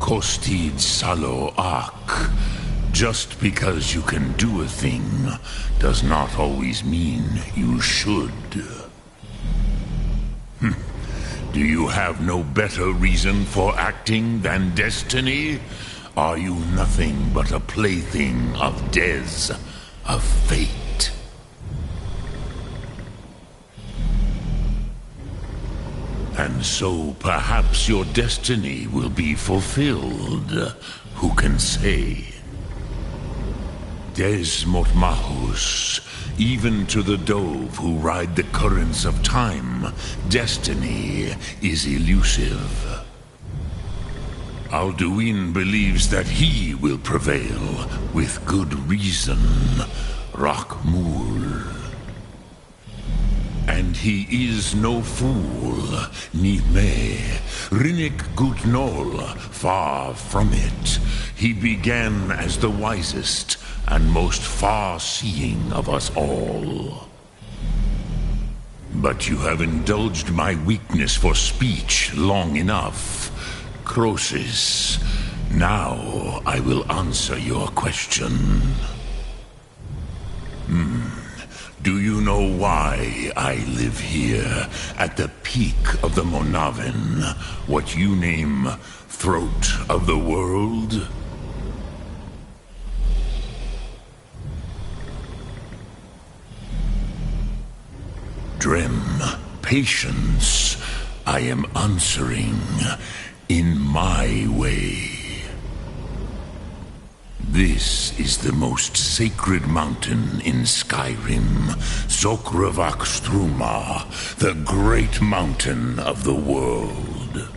Kostid Salo Ak. Just because you can do a thing does not always mean you should. Do you have no better reason for acting than destiny? Are you nothing but a plaything of Des, of fate? And so perhaps your destiny will be fulfilled. Who can say? Des Motmahus, even to the Dove who ride the currents of time, destiny is elusive. Alduin believes that he will prevail, with good reason, Rakmul. And he is no fool, Nime, Rinnik Gutnol, far from it. He began as the wisest and most far-seeing of us all. But you have indulged my weakness for speech long enough. Croesus, now I will answer your question. Do you know why I live here, at the peak of the Monavin, what you name Throat of the World? Drem, patience. I am answering in my way. This is the most sacred mountain in Skyrim, Zokravak Struma, the great mountain of the world.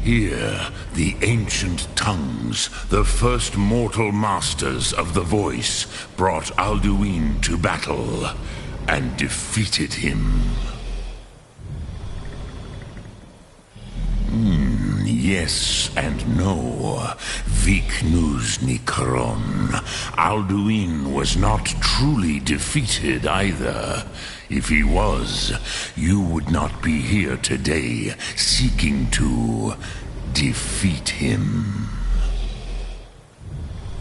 Here, the ancient tongues, the first mortal masters of the voice, brought Alduin to battle and defeated him. Yes and no. Viknus Nikron. Alduin was not truly defeated either. If he was, you would not be here today seeking to defeat him.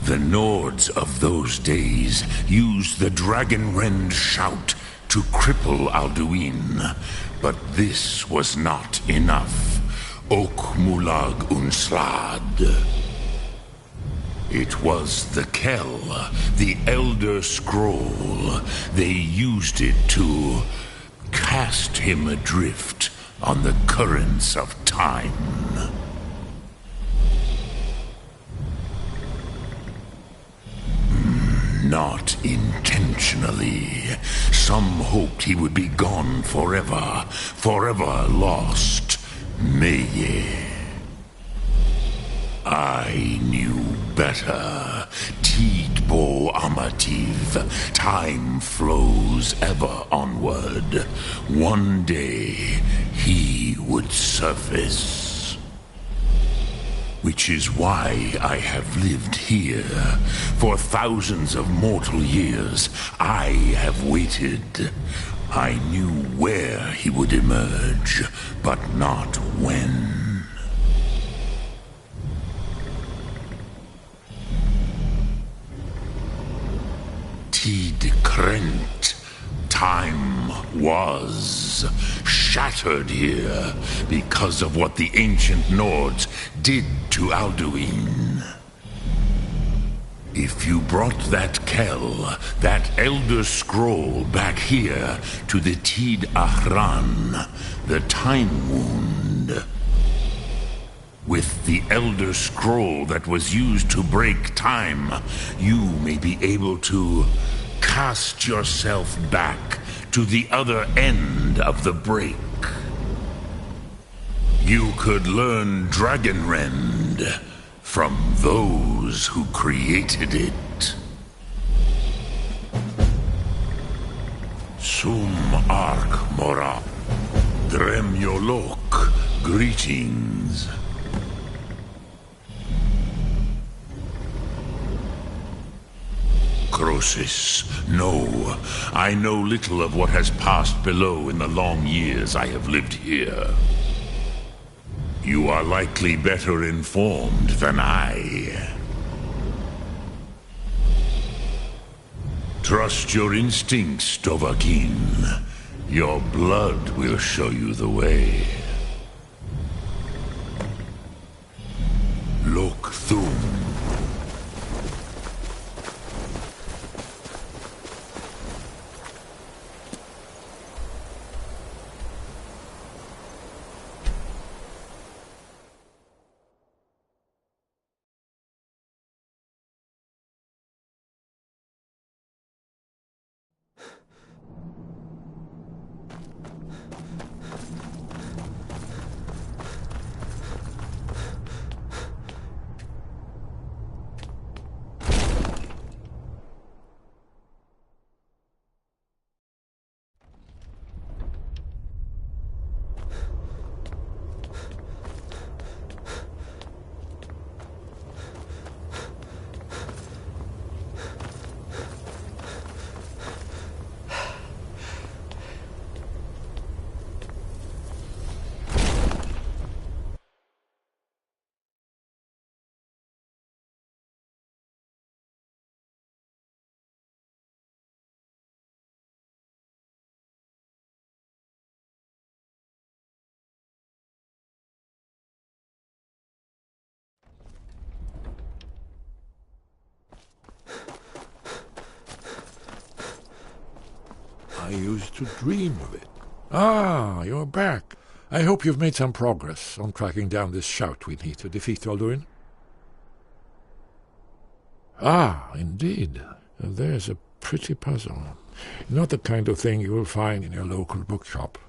The Nords of those days used the Dragonrend shout to cripple Alduin, but this was not enough. Okmulag Unslad. It was the Kell, the Elder Scroll. They used it to cast him adrift on the currents of time. Not intentionally. Some hoped he would be gone forever, forever lost. Meye. I knew better. Tidbo Amativ. Time flows ever onward. One day, he would surface. Which is why I have lived here. For thousands of mortal years, I have waited. I knew where he would emerge, but not when. Tid Krent. Time was shattered here because of what the ancient Nords did to Alduin. If you brought that Kell, that Elder Scroll back here to the Tid Ahran, the Time Wound, with the Elder Scroll that was used to break time, you may be able to cast yourself back to the other end of the break. You could learn Dragonrend from those who created it. Sum Ark Mora. Dremyolok. Greetings. Crosis, no. I know little of what has passed below in the long years I have lived here. You are likely better informed than I. Trust your instincts, Dovahkiin. Your blood will show you the way. Lok Thum. I used to dream of it. Ah, you're back. I hope you've made some progress on tracking down this shout we need to defeat Alduin. Ah, indeed. There's a pretty puzzle. Not the kind of thing you will find in your local bookshop.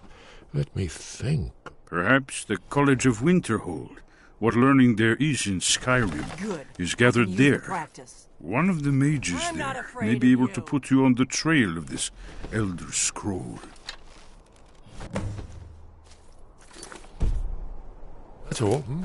Let me think. Perhaps the College of Winterhold. What learning there is in Skyrim Good. is gathered Use the there. practice. One of the mages I'm not there afraid may be of able to put you on the trail of this Elder Scroll. That's all. Hmm?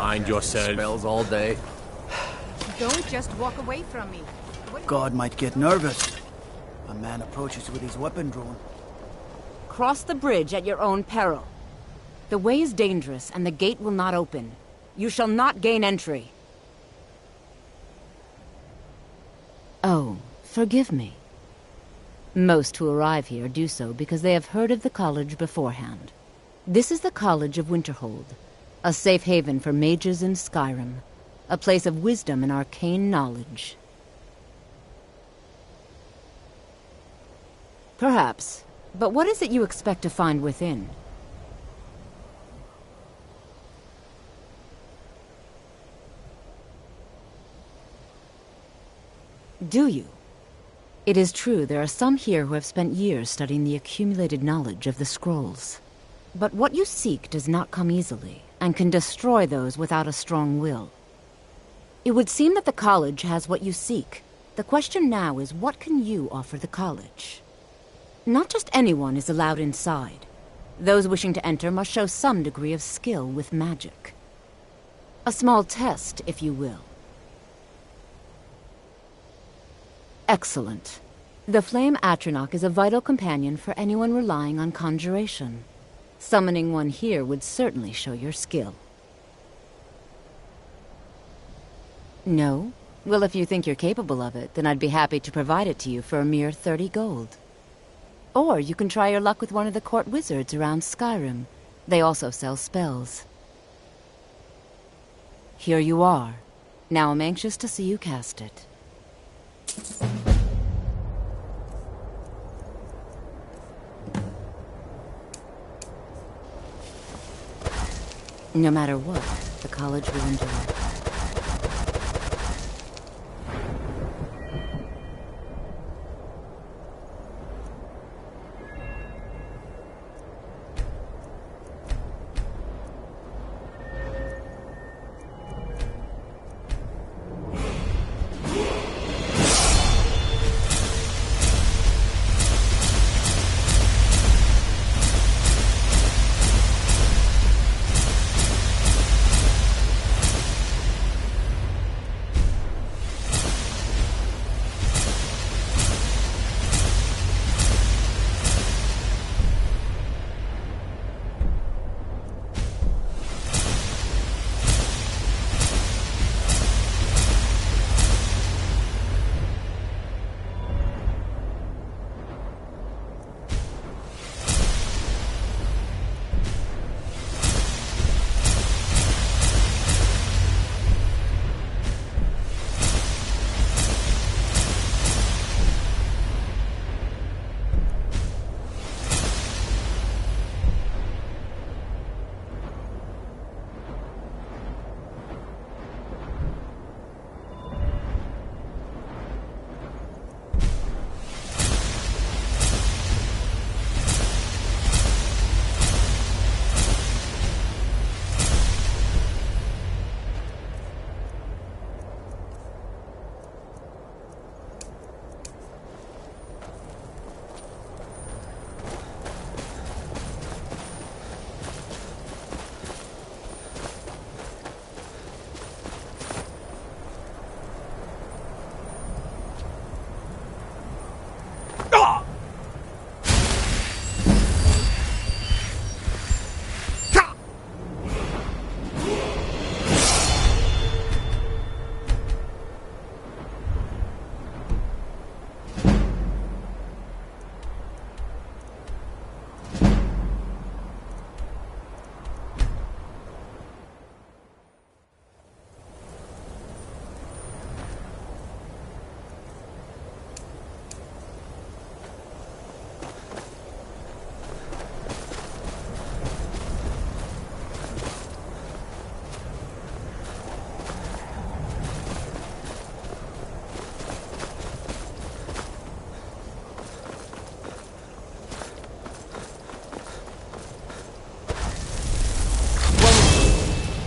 Mind yourself. Spells all day. Don't just walk away from me. God might get nervous. A man approaches with his weapon drawn. Cross the bridge at your own peril. The way is dangerous, and the gate will not open. You shall not gain entry. Oh, forgive me. Most who arrive here do so because they have heard of the college beforehand. This is the College of Winterhold, a safe haven for mages in Skyrim, a place of wisdom and arcane knowledge. Perhaps, but what is it you expect to find within? Do you? It is true there are some here who have spent years studying the accumulated knowledge of the scrolls. But what you seek does not come easily, and can destroy those without a strong will. It would seem that the college has what you seek. The question now is, what can you offer the college? Not just anyone is allowed inside. Those wishing to enter must show some degree of skill with magic. A small test, if you will. Excellent. The Flame Atronach is a vital companion for anyone relying on conjuration. Summoning one here would certainly show your skill. No? Well, if you think you're capable of it, then I'd be happy to provide it to you for a mere 30 gold. Or you can try your luck with one of the court wizards around Skyrim. They also sell spells. Here you are. Now I'm anxious to see you cast it. No matter what, the college will endure.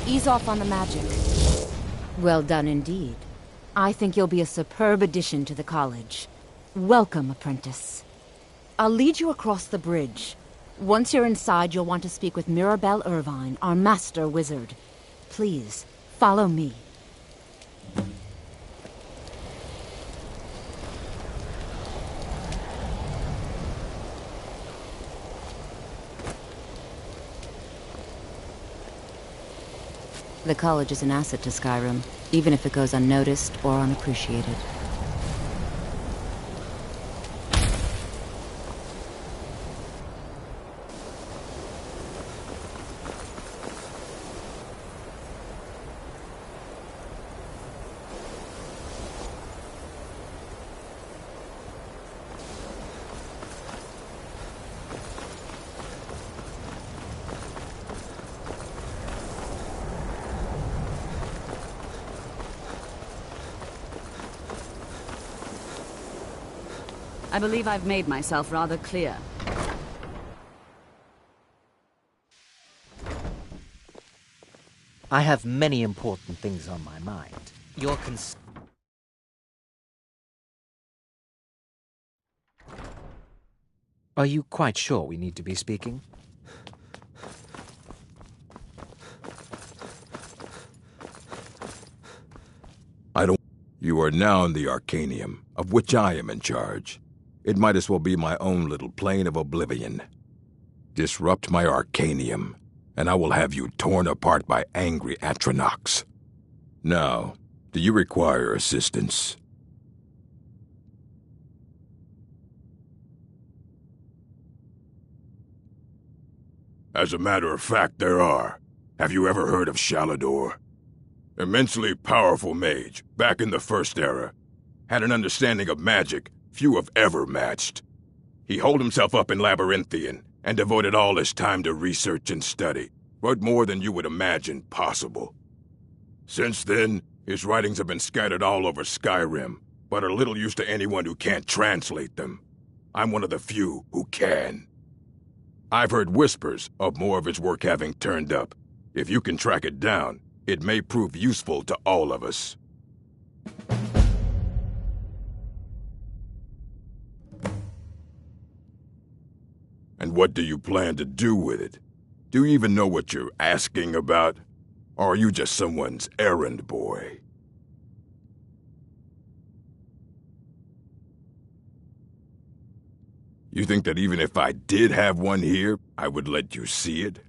Ease off on the magic. Well done indeed. I think you'll be a superb addition to the college. Welcome, apprentice. I'll lead you across the bridge. Once you're inside, you'll want to speak with Mirabelle Irvine, our master wizard. Please, Follow me. The college is an asset to Skyrim, even if it goes unnoticed or unappreciated. I believe I've made myself rather clear. I have many important things on my mind. Your Are you quite sure we need to be speaking? I don't... You are now in the Arcanium, of which I am in charge. It might as well be my own little plane of oblivion. Disrupt my Arcanium, and I will have you torn apart by angry Atronachs. Now, do you require assistance? As a matter of fact, there are. Have you ever heard of Shalador? Immensely powerful mage, back in the First Era. Had an understanding of magic few have ever matched. He holed himself up in Labyrinthian and devoted all his time to research and study, but more than you would imagine possible. Since then, his writings have been scattered all over Skyrim, but are little use to anyone who can't translate them. I'm one of the few who can. I've heard whispers of more of his work having turned up. If you can track it down, it may prove useful to all of us. And what do you plan to do with it? Do you even know what you're asking about? Or are you just someone's errand boy? You think that even if I did have one here, I would let you see it?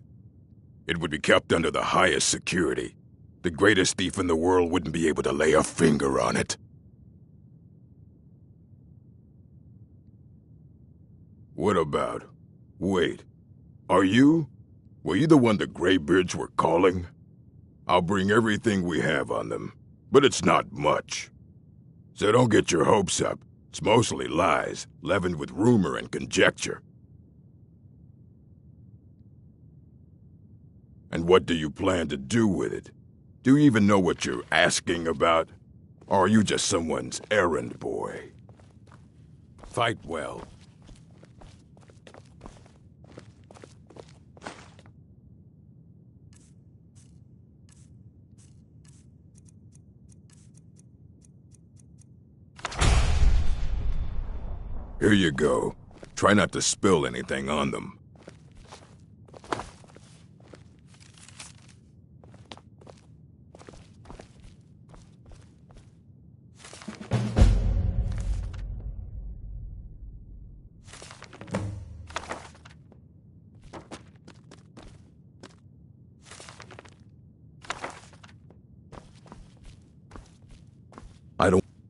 It would be kept under the highest security. The greatest thief in the world wouldn't be able to lay a finger on it. What about? Wait, were you the one the Greybeards were calling? I'll bring everything we have on them, but it's not much. So don't get your hopes up. It's mostly lies, leavened with rumor and conjecture. And what do you plan to do with it? Do you even know what you're asking about? Or are you just someone's errand boy? Fight well. Here you go. Try not to spill anything on them.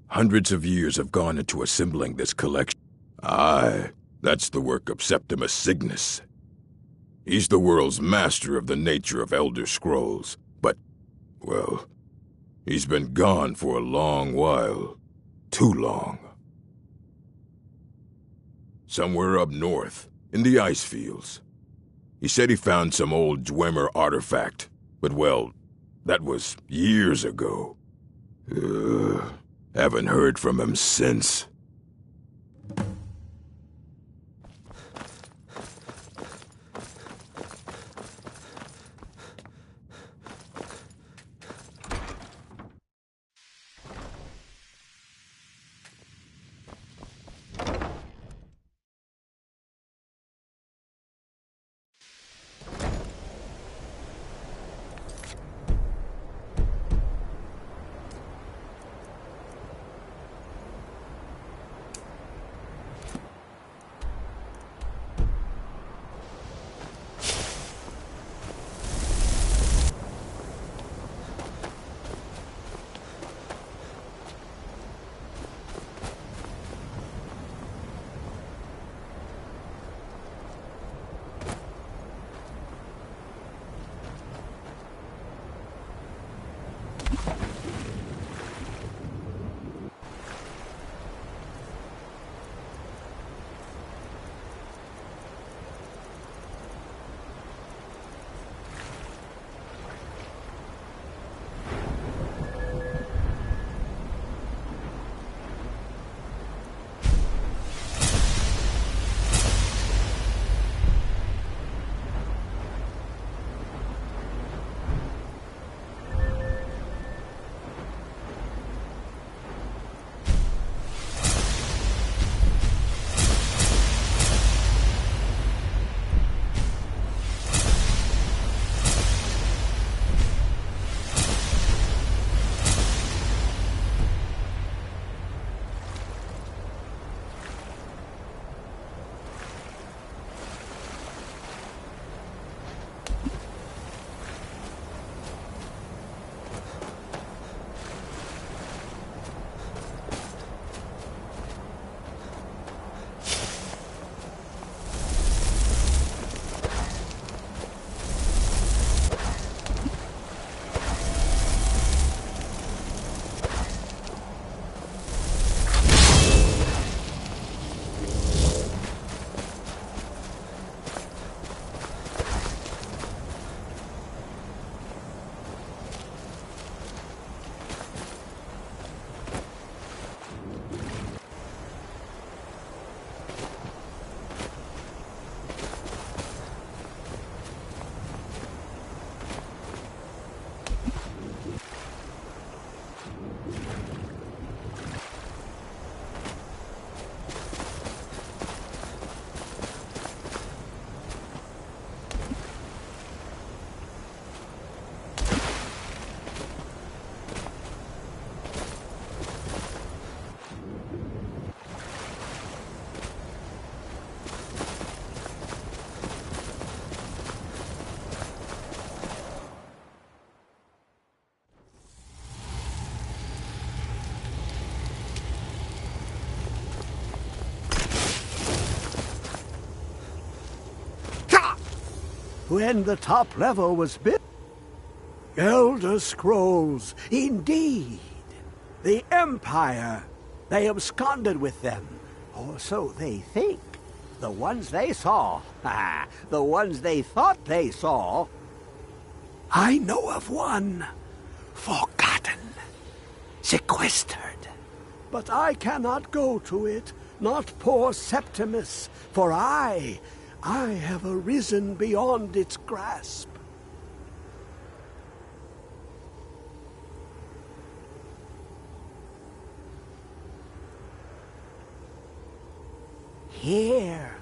Hundreds of years have gone into assembling this collection. Aye, that's the work of Septimus Cygnus. He's the world's master of the nature of Elder Scrolls, but, well, he's been gone for a long while. Too long. Somewhere up north, in the ice fields. He said he found some old Dwemer artifact, but, well, that was years ago. Haven't heard from him since. when the top level was built. Elder Scrolls, indeed. The Empire. They absconded with them, or so they think. The ones they saw, the ones they thought they saw. I know of one, forgotten, sequestered. But I cannot go to it, not poor Septimus, for I have arisen beyond its grasp. Here.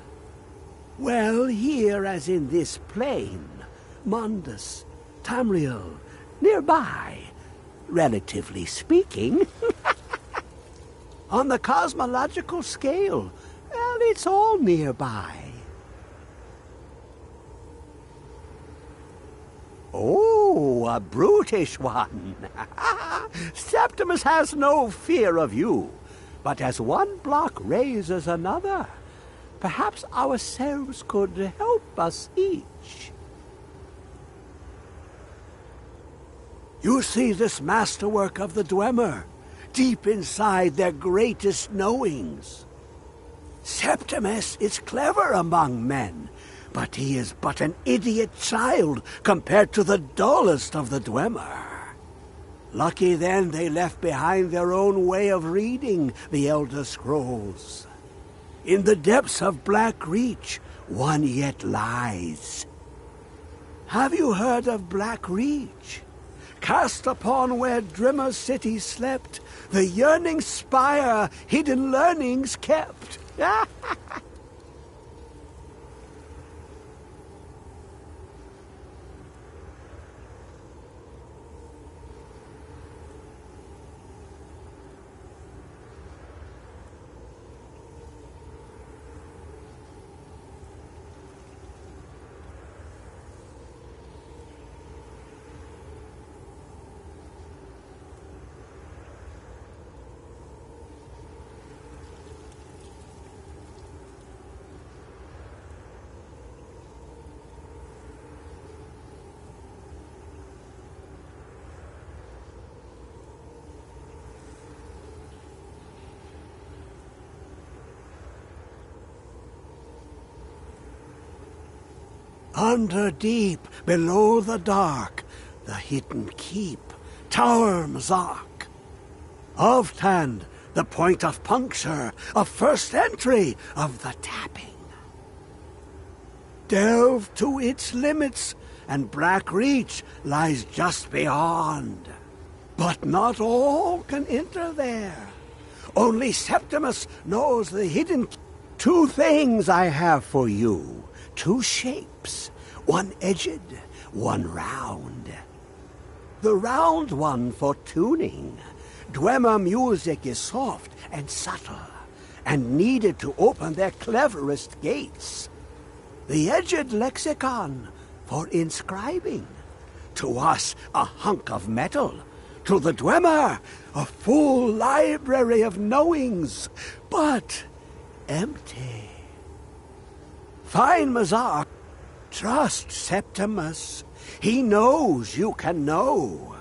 Well, here as in this plain. Mundus, Tamriel, nearby, relatively speaking. On the cosmological scale, well, it's all nearby. Oh, a brutish one. Septimus has no fear of you, but as one block raises another, perhaps ourselves could help us each. You see this masterwork of the Dwemer, deep inside their greatest knowings. Septimus is clever among men, but he is but an idiot child compared to the dullest of the Dwemer. Lucky then they left behind their own way of reading the Elder Scrolls. In the depths of Black Reach, one yet lies. Have you heard of Black Reach? Cast upon where Drimmer City slept, the yearning spire hidden learnings kept. Under deep, below the dark, the hidden keep, Tower Mzark. Ovtand, the point of puncture, of first entry, of the tapping. Delve to its limits, and Black Reach lies just beyond. But not all can enter there. Only Septimus knows the hidden... Two things I have for you. Two shapes, one edged, one round. The round one for tuning. Dwemer music is soft and subtle, and needed to open their cleverest gates. The edged lexicon for inscribing. To us, a hunk of metal. To the Dwemer, a full library of knowings, but empty. Find Mzark. Trust Septimus. He knows you can know.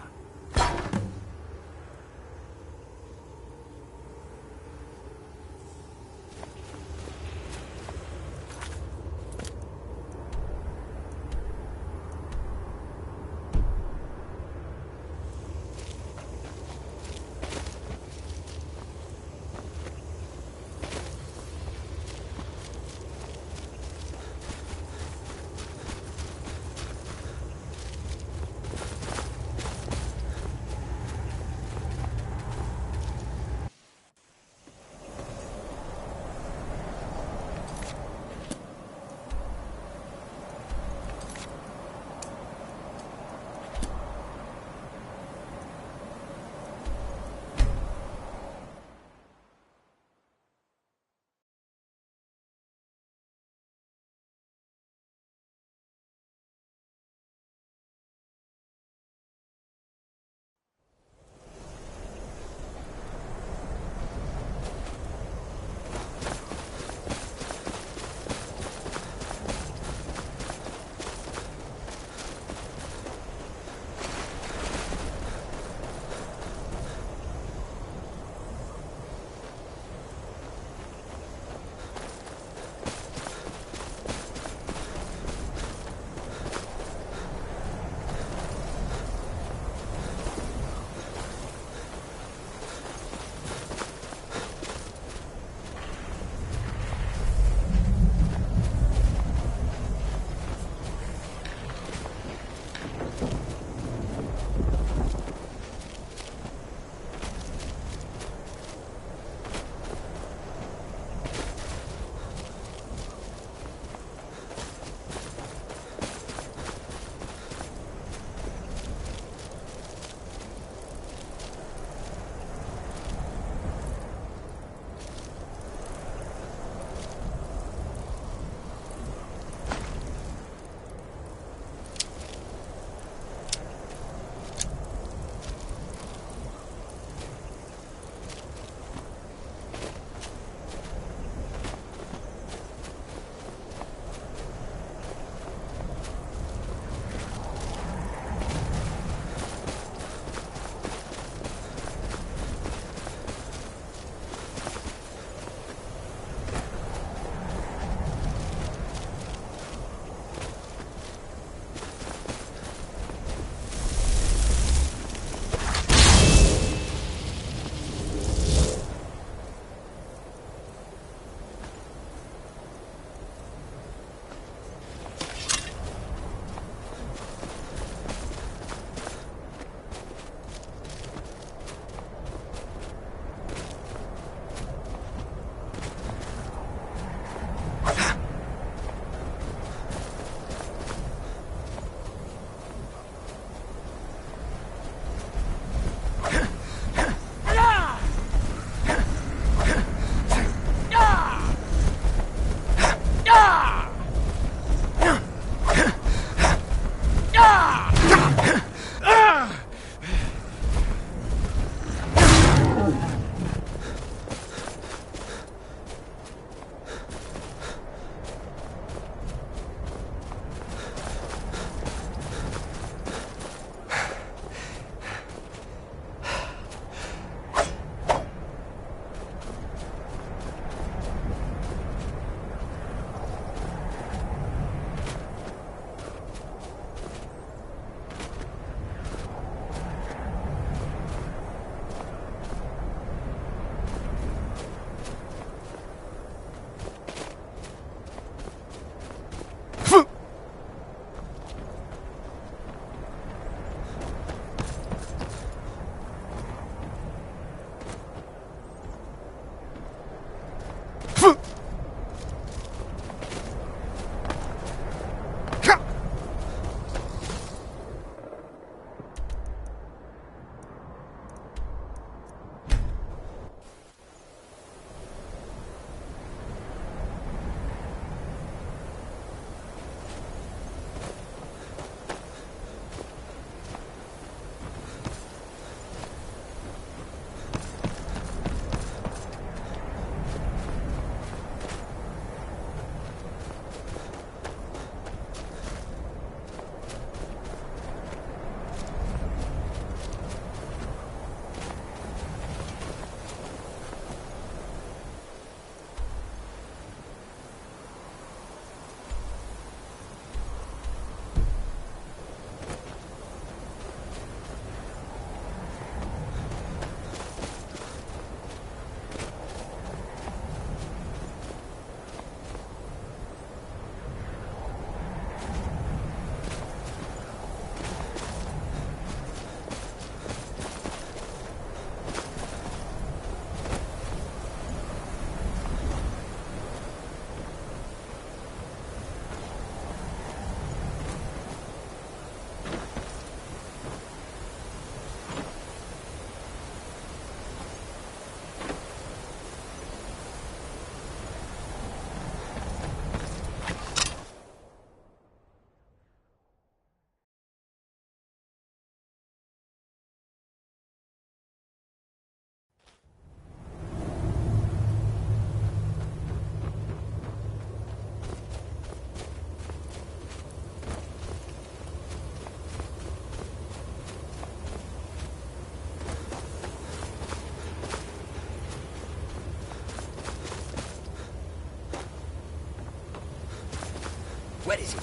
Where is it?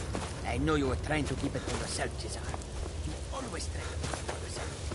I know you were trying to keep it for yourself, Cesar. You always try to keep it for yourself.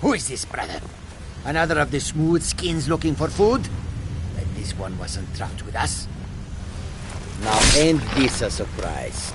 Who is this, brother? Another of the smooth skins looking for food? But this one wasn't trapped with us. Now ain't this a surprise?